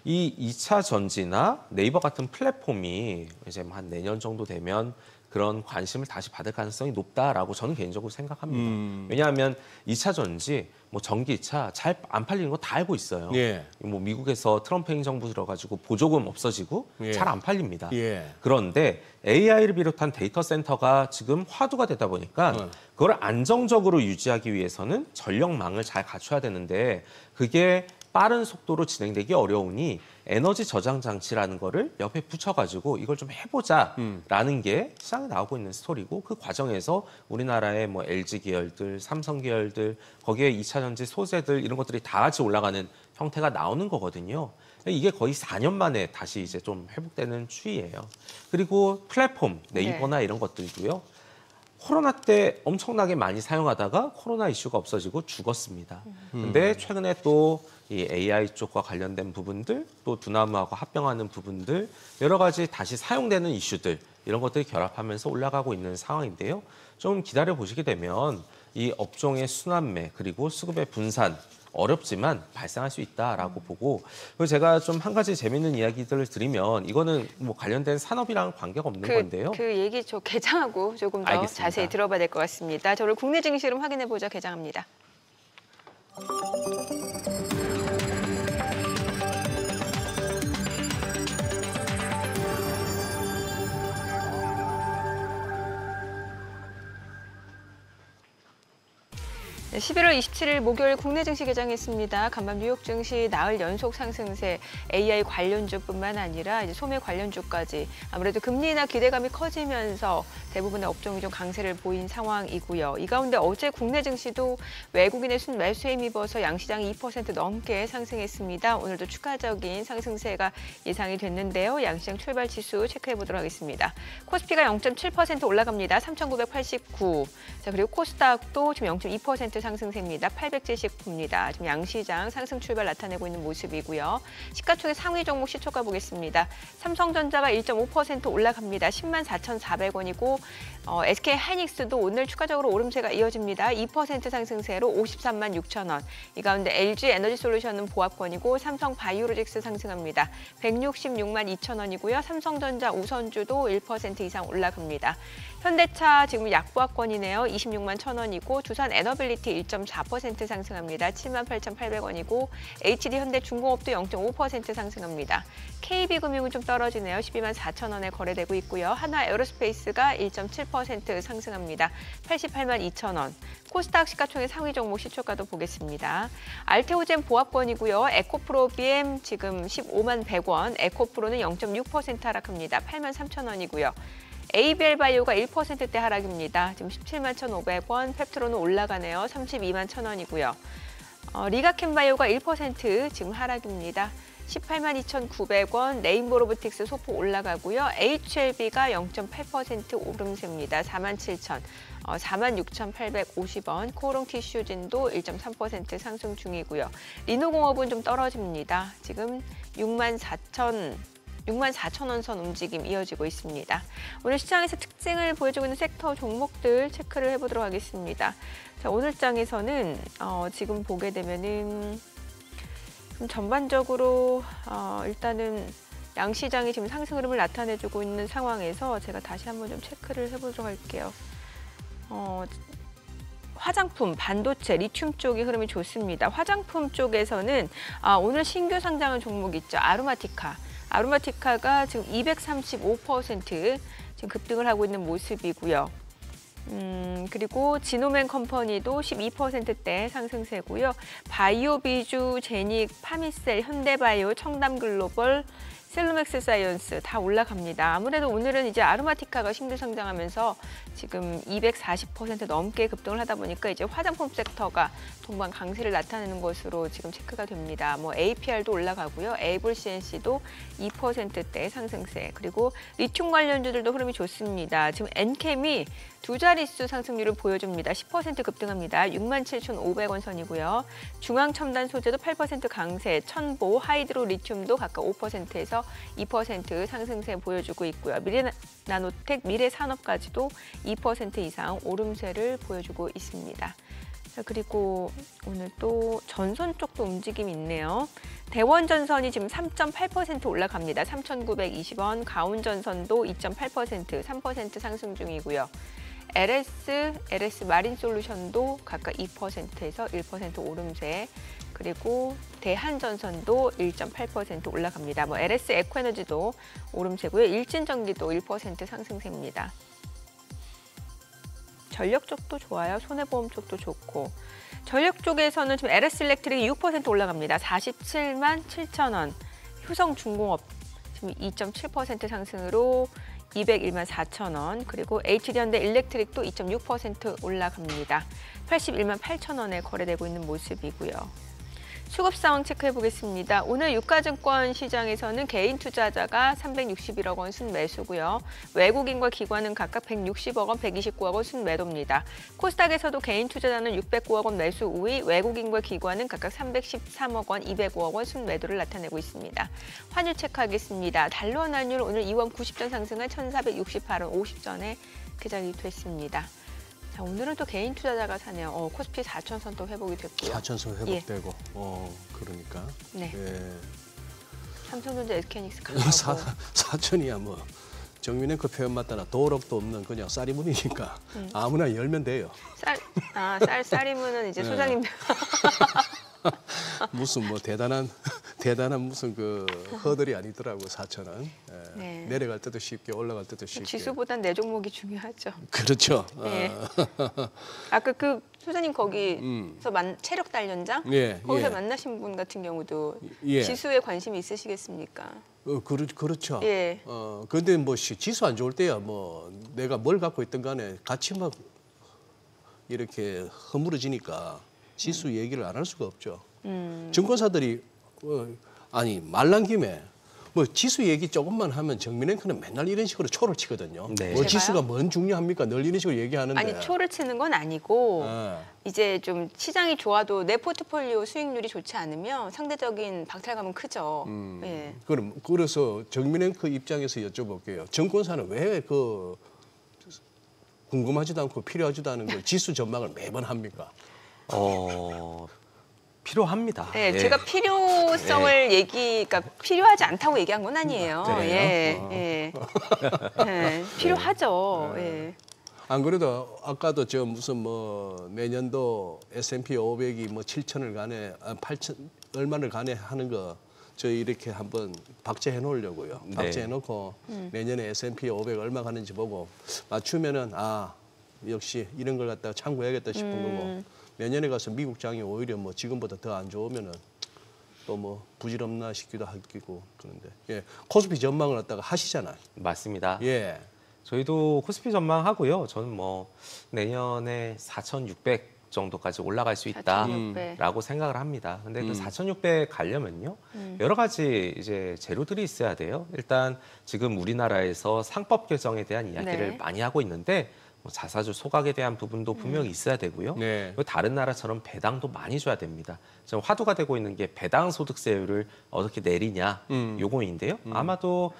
이 2차 전지나 네이버 같은 플랫폼이 이제 한 내년 정도 되면 그런 관심을 다시 받을 가능성이 높다라고 저는 개인적으로 생각합니다. 왜냐하면 2차 전지, 뭐 전기차 잘 안 팔리는 거 다 알고 있어요. 예. 뭐 미국에서 트럼프 행정부 들어가지고 보조금 없어지고 예. 잘 안 팔립니다. 예. 그런데 AI를 비롯한 데이터 센터가 지금 화두가 되다 보니까 그걸 안정적으로 유지하기 위해서는 전력망을 잘 갖춰야 되는데 그게 빠른 속도로 진행되기 어려우니 에너지 저장 장치라는 거를 옆에 붙여가지고 이걸 좀 해보자라는 게 시장에 나오고 있는 스토리고 그 과정에서 우리나라의 뭐 LG 계열들, 삼성 계열들, 거기에 2차 전지 소재들 이런 것들이 다 같이 올라가는 형태가 나오는 거거든요. 이게 거의 4년 만에 다시 이제 좀 회복되는 추이예요. 그리고 플랫폼, 네이버나 이런 것들도요. 코로나 때 엄청나게 많이 사용하다가 코로나 이슈가 없어지고 죽었습니다. 근데 최근에 또 이 AI 쪽과 관련된 부분들, 또 두나무하고 합병하는 부분들, 여러 가지 다시 사용되는 이슈들 이런 것들이 결합하면서 올라가고 있는 상황인데요. 좀 기다려 보시게 되면 이 업종의 순환매 그리고 수급의 분산 어렵지만 발생할 수 있다라고 보고 그리고 제가 좀 한 가지 재밌는 이야기들을 드리면 이거는 뭐 관련된 산업이랑 관계가 없는 건데요. 그 얘기 저 개장하고 조금 더 알겠습니다. 자세히 들어봐야 될 것 같습니다. 저를 국내 증시 흐름 확인해 보죠. 개장합니다. 네, 11월 27일 목요일 국내 증시 개장했습니다. 간밤 뉴욕 증시 나흘 연속 상승세, AI 관련주뿐만 아니라 이제 소매 관련주까지 아무래도 금리 인하 기대감이 커지면서 대부분의 업종이 좀 강세를 보인 상황이고요. 이 가운데 어제 국내 증시도 외국인의 순매수에 힘입어서 양시장이 2% 넘게 상승했습니다. 오늘도 추가적인 상승세가 예상이 됐는데요. 양시장 출발 지수 체크해 보도록 하겠습니다. 코스피가 0.7% 올라갑니다. 3,989. 자, 그리고 코스닥도 지금 0.2% 상승세입니다. 879입니다. 지금 양시장 상승 출발 나타내고 있는 모습이고요. 시가총액 상위 종목 시초가 보겠습니다. 삼성전자가 1.5% 올라갑니다. 104,400원이고 SK 하이닉스도 오늘 추가적으로 오름세가 이어집니다. 2% 상승세로 536,000원. 이 가운데 LG 에너지솔루션은 보합권이고 삼성 바이오로직스 상승합니다. 166만 2천원이고요. 삼성전자 우선주도 1% 이상 올라갑니다. 현대차 지금 약보합권이네요. 26만 1,000원이고 두산 에너빌리티 1.4% 상승합니다. 78,800원이고 HD 현대중공업도 0.5% 상승합니다. KB금융은 좀 떨어지네요. 12만 4천원에 거래되고 있고요. 하나에어로스페이스가 1.7% 상승합니다. 88만 2천원. 코스닥 시가총액 상위 종목 시초가도 보겠습니다. 알테오젠 보합권이고요. 에코프로비엠 지금 15만 100원, 에코프로는 0.6% 하락합니다. 8만 3천원이고요. ABL바이오가 1%대 하락입니다. 지금 17만 1,500원, 펩트로는 올라가네요. 32만 1,000원이고요. 리가캠바이오가 1% 지금 하락입니다. 18만 2,900원, 레인보로보틱스 소폭 올라가고요. HLB가 0.8% 오름세입니다. 4만 7천, 4만 6,850원, 코오롱티슈진도 1.3% 상승 중이고요. 리노공업은 좀 떨어집니다. 지금 6만 4천원 선 움직임 이어지고 있습니다. 오늘 시장에서 특징을 보여주고 있는 섹터 종목들 체크를 해보도록 하겠습니다. 자, 오늘 장에서는 지금 보게 되면은 전반적으로 일단은 양시장이 지금 상승 흐름을 나타내주고 있는 상황에서 제가 다시 한번 좀 체크를 해보도록 할게요. 화장품, 반도체, 리튬 쪽의 흐름이 좋습니다. 화장품 쪽에서는 오늘 신규 상장한 종목 있죠. 아로마티카가 지금 235% 지금 급등을 하고 있는 모습이고요. 그리고 지노맨 컴퍼니도 12%대 상승세고요. 바이오비주, 제닉, 파미셀, 현대바이오, 청담글로벌, 셀로맥스 사이언스 다 올라갑니다. 아무래도 오늘은 이제 아로마티카가 신규 상장하면서 지금 240% 넘게 급등을 하다 보니까 이제 화장품 섹터가 동반 강세를 나타내는 것으로 지금 체크가 됩니다. 뭐 APR도 올라가고요. 에이블 CNC도 2%대 상승세. 그리고 리튬 관련주들도 흐름이 좋습니다. 지금 엔캠이 두 자릿수 상승률을 보여줍니다. 10% 급등합니다. 67,500원 선이고요. 중앙첨단 소재도 8% 강세, 천보, 하이드로 리튬도 각각 5%에서 2% 상승세 보여주고 있고요. 미래나노텍, 미래산업까지도 2% 이상 오름세를 보여주고 있습니다. 자, 그리고 오늘 또 전선 쪽도 움직임이 있네요. 대원전선이 지금 3.8% 올라갑니다. 3,920원, 가온전선도 2.8%, 3% 상승 중이고요. LS 마린솔루션도 각각 2%에서 1% 오름세, 그리고 대한전선도 1.8% 올라갑니다. 뭐 LS 에코에너지도 오름세고요. 일진전기도 1% 상승세입니다. 전력 쪽도 좋아요. 손해보험 쪽도 좋고. 전력 쪽에서는 지금 LS 일렉트릭이 6% 올라갑니다. 47만 7천원. 효성중공업 지금 2.7% 상승으로 201만 4천원. 그리고 HD현대 일렉트릭도 2.6% 올라갑니다. 81만 8천원에 거래되고 있는 모습이고요. 수급 상황 체크해 보겠습니다. 오늘 유가증권 시장에서는 개인 투자자가 361억 원 순매수고요. 외국인과 기관은 각각 160억 원, 129억 원 순매도입니다. 코스닥에서도 개인 투자자는 609억 원 매수 우위, 외국인과 기관은 각각 313억 원, 205억 원 순매도를 나타내고 있습니다. 환율 체크하겠습니다. 달러 환율 오늘 2원 90전 상승한 1,468원 50전에 개장이 됐습니다. 자, 오늘은 또 개인 투자자가 사네요. 코스피 4천선 또 회복이 됐고요. 4천선 회복되고, 그러니까. 네. 예. 삼성전자, SK하이닉스 강하고. 4천이야 뭐. 정민앵커 표현 맞다나 도덕도 없는 그냥 쌀이문이니까 아무나 열면 돼요. 쌀이문은 이제 네. 소장님들. 무슨 뭐 대단한 무슨 그 허들이 아니더라고 4천은. 예. 네. 내려갈 때도 쉽게 올라갈 때도 쉽게. 지수보단 내 종목이 중요하죠. 그렇죠. 네. 아까 그 소장님 거기서 체력 단련장 예, 거기서 예. 만나신 분 같은 경우도 예. 지수에 관심이 있으시겠습니까? 그렇죠. 예. 근데 뭐 지수 안 좋을 때야 뭐 내가 뭘 갖고 있든 간에 같이 막 이렇게 허물어지니까 지수 얘기를 안 할 수가 없죠. 증권사들이 아니 말난 김에 뭐 지수 얘기 조금만 하면 정민앵커는 맨날 이런 식으로 초를 치거든요. 네. 뭐 제가요? 지수가 뭔 중요합니까? 늘 이런 식으로 얘기하는데. 아니 초를 치는 건 아니고 예. 이제 좀 시장이 좋아도 내 포트폴리오 수익률이 좋지 않으면 상대적인 박탈감은 크죠. 예. 그럼 그래서 정민앵커 입장에서 여쭤볼게요. 증권사는 왜 그 궁금하지도 않고 필요하지도 않은 그 지수 전망을 매번 합니까? 필요합니다. 네, 예. 제가 필요성을 그러니까 필요하지 않다고 얘기한 건 아니에요. 그래요? 예, 예. 필요하죠. 예. 안 그래도 아까도 저 무슨 뭐 내년도 S&P 500이 뭐 7천을 가네, 8천 얼마를 가네 하는 거 저 이렇게 한번 박제해 놓으려고요. 네. 박제해 놓고 내년에 S&P 500 얼마 가는지 보고 맞추면은 역시 이런 걸 갖다가 참고해야겠다 싶은 거고 내년에 가서 미국장이 오히려 뭐 지금보다 더 안 좋으면은 또 뭐 부질없나 싶기도 하고 그런데 예 코스피 전망을 갖다가 하시잖아요. 맞습니다. 예. 저희도 코스피 전망하고요. 저는 뭐 내년에 4,600 정도까지 올라갈 수 4,600. 있다라고 생각을 합니다. 근데 그 4,600 가려면요. 여러 가지 이제 재료들이 있어야 돼요. 일단 지금 우리나라에서 상법 개정에 대한 이야기를 네. 많이 하고 있는데 뭐 자사주 소각에 대한 부분도 분명히 있어야 되고요. 네. 그리고 다른 나라처럼 배당도 많이 줘야 됩니다. 지금 화두가 되고 있는 게 배당 소득세율을 어떻게 내리냐 요거인데요. 아마도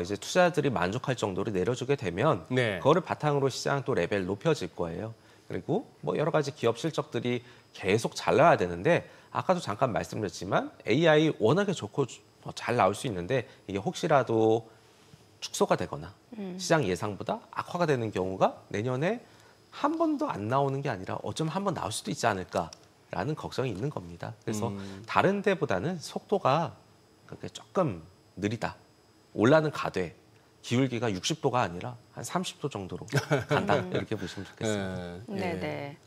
이제 투자자들이 만족할 정도로 내려주게 되면 네. 그거를 바탕으로 시장 또 레벨 높여질 거예요. 그리고 뭐 여러 가지 기업 실적들이 계속 잘 나와야 되는데 아까도 잠깐 말씀드렸지만 AI 워낙에 좋고 잘 나올 수 있는데 이게 혹시라도 축소가 되거나 시장 예상보다 악화가 되는 경우가 내년에 한 번도 안 나오는 게 아니라 어쩌면 한 번 나올 수도 있지 않을까라는 걱정이 있는 겁니다. 그래서 다른 데보다는 속도가 그렇게 조금 느리다. 올라는 가되 기울기가 60도가 아니라 한 30도 정도로 간다. 이렇게 보시면 좋겠습니다. 네, 네.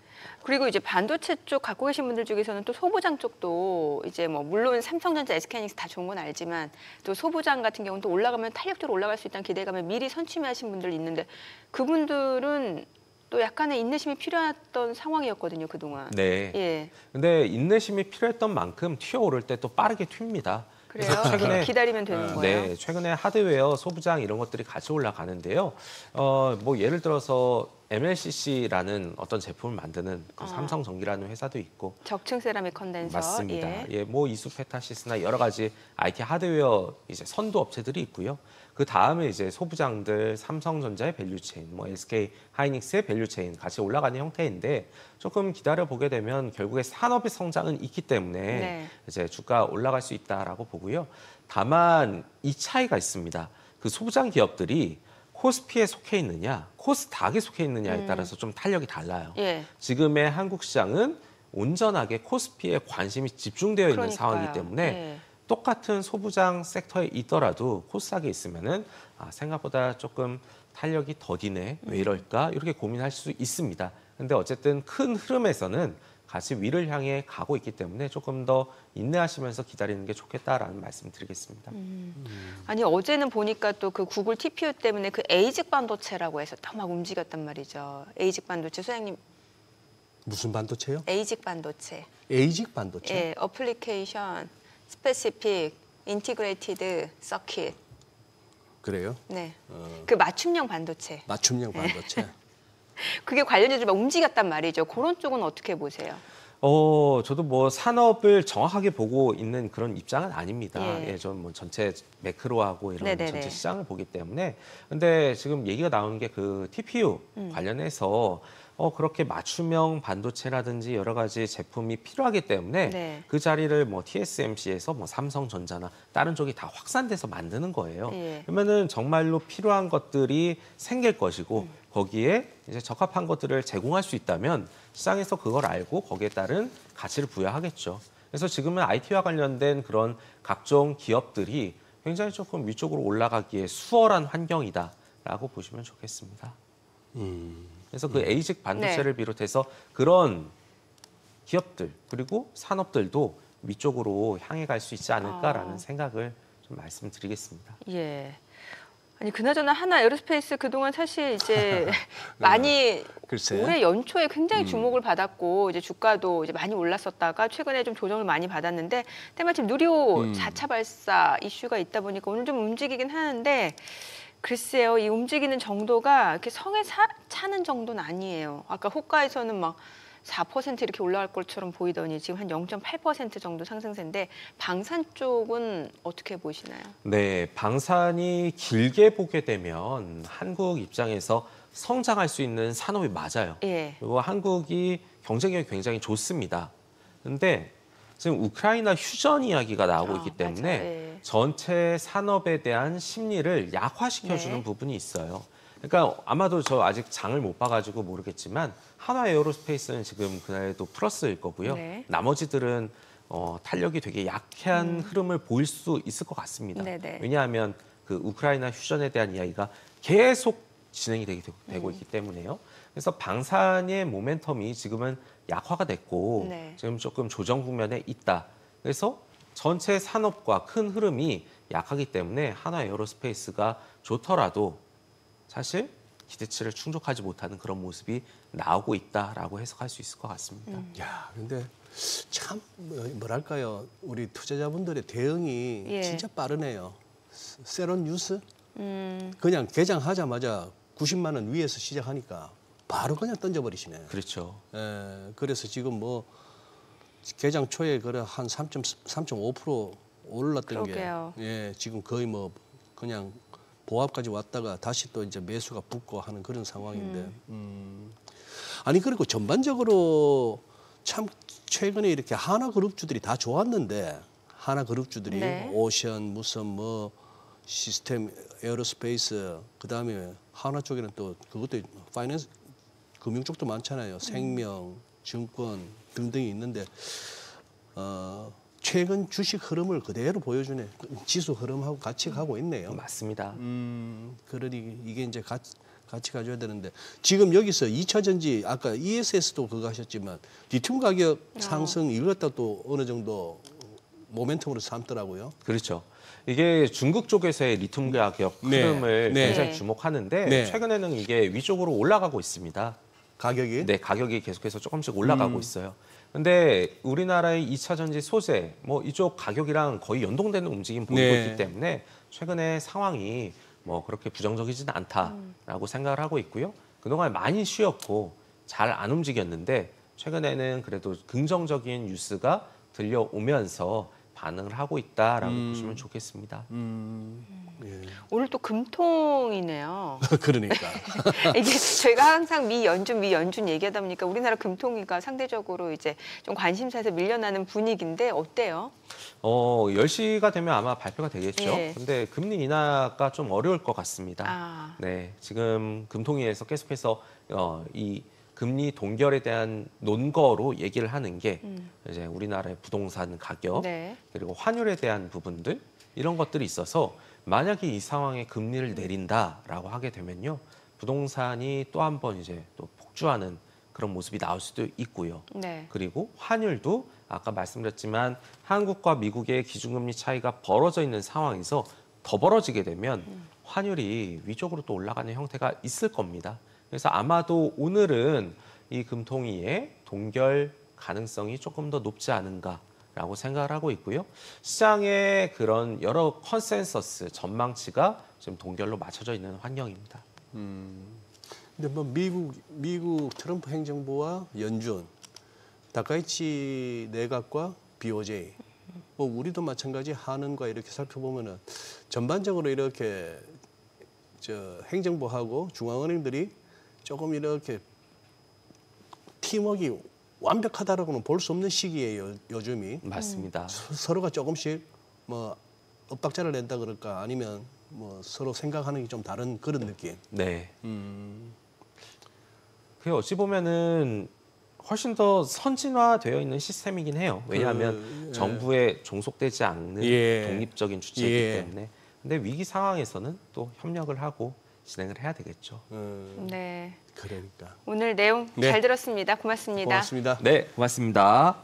그리고 이제 반도체 쪽 갖고 계신 분들 중에서는 또 소부장 쪽도 이제 뭐 물론 삼성전자, SK하이닉스 다 좋은 건 알지만 또 소부장 같은 경우는 또 올라가면 탄력적으로 올라갈 수 있다는 기대감에 미리 선취하신 분들 있는데 그분들은 또 약간의 인내심이 필요했던 상황이었거든요, 그동안. 네. 예. 근데 인내심이 필요했던 만큼 튀어오를 때 또 빠르게 튑니다. 그래요? 최근에 기다리면 되는 거예요? 네, 최근에 하드웨어, 소부장 이런 것들이 같이 올라가는데요. 뭐 예를 들어서 MLCC라는 어떤 제품을 만드는 그 삼성전기라는 회사도 있고 적층 세라믹 컨덴서. 맞습니다. 예. 예, 뭐 이수페타시스나 여러 가지 IT 하드웨어 이제 선도 업체들이 있고요. 그 다음에 이제 소부장들 삼성전자의 밸류체인, 뭐 SK 하이닉스의 밸류체인 같이 올라가는 형태인데 조금 기다려 보게 되면 결국에 산업의 성장은 있기 때문에 네. 이제 주가 올라갈 수 있다라고 보고요. 다만 이 차이가 있습니다. 그 소부장 기업들이 코스피에 속해 있느냐, 코스닥에 속해 있느냐에 따라서 좀 탄력이 달라요. 예. 지금의 한국 시장은 온전하게 코스피에 관심이 집중되어 있는 그러니까요. 상황이기 때문에 예. 똑같은 소부장 섹터에 있더라도 코스닥에 있으면은 생각보다 조금 탄력이 더디네, 왜 이럴까 이렇게 고민할 수 있습니다. 근데 어쨌든 큰 흐름에서는 같이 위를 향해 가고 있기 때문에 조금 더 인내하시면서 기다리는 게 좋겠다라는 말씀 드리겠습니다. 아니 어제는 보니까 또 그 구글 TPU 때문에 그 에이직 반도체라고 해서 더 막 움직였단 말이죠. 에이직 반도체 소장님 무슨 반도체요? 에이직 반도체. 에이직 반도체? 예, 어플리케이션 스페시픽 인티그레이티드 서킷. 그래요? 네. 그 맞춤형 반도체. 맞춤형 반도체. 그게 관련해서 막 움직였단 말이죠. 그런 쪽은 어떻게 보세요? 저도 뭐 산업을 정확하게 보고 있는 그런 입장은 아닙니다. 예. 예, 저는 뭐 전체 매크로하고 이런 네네네. 전체 시장을 보기 때문에. 근데 지금 얘기가 나오는 게 그 TPU 관련해서 그렇게 맞춤형 반도체라든지 여러 가지 제품이 필요하기 때문에 네. 그 자리를 뭐 TSMC에서 뭐 삼성전자나 다른 쪽이 다 확산돼서 만드는 거예요. 예. 그러면은 정말로 필요한 것들이 생길 것이고 거기에 이제 적합한 것들을 제공할 수 있다면 시장에서 그걸 알고 거기에 따른 가치를 부여하겠죠. 그래서 지금은 IT와 관련된 그런 각종 기업들이 굉장히 조금 위쪽으로 올라가기에 수월한 환경이다라고 보시면 좋겠습니다. 그래서 그 에이직 반도체를 비롯해서 그런 기업들 그리고 산업들도 위쪽으로 향해 갈 수 있지 않을까라는 생각을 좀 말씀드리겠습니다. 예. 아니 그나저나 하나 에어로스페이스 그동안 사실 이제 많이 글쎄. 올해 연초에 굉장히 주목을 받았고 이제 주가도 이제 많이 올랐었다가 최근에 좀 조정을 많이 받았는데 때마침 누리호 4차 발사 이슈가 있다 보니까 오늘 좀 움직이긴 하는데 글쎄요, 이 움직이는 정도가 이렇게 성에 차는 정도는 아니에요. 아까 호가에서는 막 4% 이렇게 올라갈 것처럼 보이더니 지금 한 0.8% 정도 상승세인데 방산 쪽은 어떻게 보시나요? 네, 방산이 길게 보게 되면 한국 입장에서 성장할 수 있는 산업이 맞아요. 예. 그리고 한국이 경쟁력이 굉장히 좋습니다. 그런데 지금 우크라이나 휴전 이야기가 나오고 있기 때문에 맞아요. 예. 전체 산업에 대한 심리를 약화시켜주는 네. 부분이 있어요. 그러니까 아마도 저 아직 장을 못 봐가지고 모르겠지만 한화 에어로스페이스는 지금 그날도 플러스일 거고요. 네. 나머지들은 탄력이 되게 약한 흐름을 보일 수 있을 것 같습니다. 네네. 왜냐하면 그 우크라이나 휴전에 대한 이야기가 계속 진행이 되고 있기 때문에요. 그래서 방산의 모멘텀이 지금은 약화가 됐고 네. 지금 조금 조정 국면에 있다. 그래서 전체 산업과 큰 흐름이 약하기 때문에 한화 에어로스페이스가 좋더라도 사실 기대치를 충족하지 못하는 그런 모습이 나오고 있다라고 해석할 수 있을 것 같습니다. 야, 근데 참 뭐랄까요? 우리 투자자분들의 대응이 예. 진짜 빠르네요. 세론 뉴스 음, 그냥 개장하자마자 90만 원 위에서 시작하니까 바로 그냥 던져버리시네. 그렇죠. 그래서 지금 뭐 개장 초에 그래 한 3.5% 올랐던 그러게요. 게 지금 거의 뭐 그냥 보합까지 왔다가 다시 또 이제 매수가 붙고 하는 그런 상황인데 아니 그리고 전반적으로 참 최근에 이렇게 하나그룹주들이 다 좋았는데 하나그룹주들이 네. 오션 무슨 뭐 시스템 에어로스페이스 그다음에 하나 쪽에는 또 그것도 파이낸스 금융 쪽도 많잖아요. 생명, 증권 등등이 있는데 최근 주식 흐름을 그대로 보여주네. 지수 흐름하고 같이 가고 있네요. 맞습니다. 그러니 이게 이제 같이 가져야 되는데 지금 여기서 2차 전지 아까 ESS도 그거 하셨지만 리튬 가격 상승 이걸 갖다 또 어느 정도 모멘텀으로 삼더라고요. 그렇죠. 이게 중국 쪽에서의 리튬 가격 네. 흐름을 네. 굉장히 네. 주목하는데 네. 최근에는 이게 위쪽으로 올라가고 있습니다. 가격이 네, 가격이 계속해서 조금씩 올라가고 있어요. 근데 우리나라의 2차 전지 소재, 뭐 이쪽 가격이랑 거의 연동되는 움직임 보이고 네. 있기 때문에 최근에 상황이 뭐 그렇게 부정적이지는 않다라고 생각을 하고 있고요. 그동안 많이 쉬었고 잘 안 움직였는데 최근에는 그래도 긍정적인 뉴스가 들려오면서 반응을 하고 있다라고 보시면 좋겠습니다. 예. 오늘 또 금통이네요. 그러니까 이게 저희가 항상 미연준 얘기하다 보니까 우리나라 금통위가 상대적으로 이제 좀 관심사에서 밀려나는 분위기인데 어때요? 10시가 되면 아마 발표가 되겠죠. 예. 근데 금리 인하가 좀 어려울 것 같습니다. 아, 네, 지금 금통위에서 계속해서 이 금리 동결에 대한 논거로 얘기를 하는 게 이제 우리나라의 부동산 가격 네. 그리고 환율에 대한 부분들 이런 것들이 있어서 만약에 이 상황에 금리를 내린다라고 하게 되면요 부동산이 또 한 번 이제 또 폭주하는 그런 모습이 나올 수도 있고요. 네. 그리고 환율도 아까 말씀드렸지만 한국과 미국의 기준금리 차이가 벌어져 있는 상황에서 더 벌어지게 되면 환율이 위쪽으로 또 올라가는 형태가 있을 겁니다. 그래서 아마도 오늘은 이 금통위의 동결 가능성이 조금 더 높지 않은가라고 생각을 하고 있고요. 시장의 그런 여러 컨센서스, 전망치가 지금 동결로 맞춰져 있는 환경입니다. 근데 뭐 미국 트럼프 행정부와 연준, 다카이치 내각과 BOJ, 뭐 우리도 마찬가지 하는과 이렇게 살펴보면은 전반적으로 이렇게 행정부하고 중앙은행들이 조금 이렇게 팀워크가 완벽하다라고는 볼 수 없는 시기예요. 요즘이 맞습니다. 서로가 조금씩 뭐 엇박자를 낸다 그럴까 아니면 뭐 서로 생각하는 게 좀 다른 그런 느낌. 네. 그 어찌 보면은 훨씬 더 선진화되어 있는 시스템이긴 해요. 왜냐하면 정부에 종속되지 않는 예. 독립적인 주체이기 예. 때문에. 근데 위기 상황에서는 또 협력을 하고 진행을 해야 되겠죠. 네. 그러니까. 오늘 내용 네. 잘 들었습니다. 고맙습니다. 고맙습니다. 네, 고맙습니다.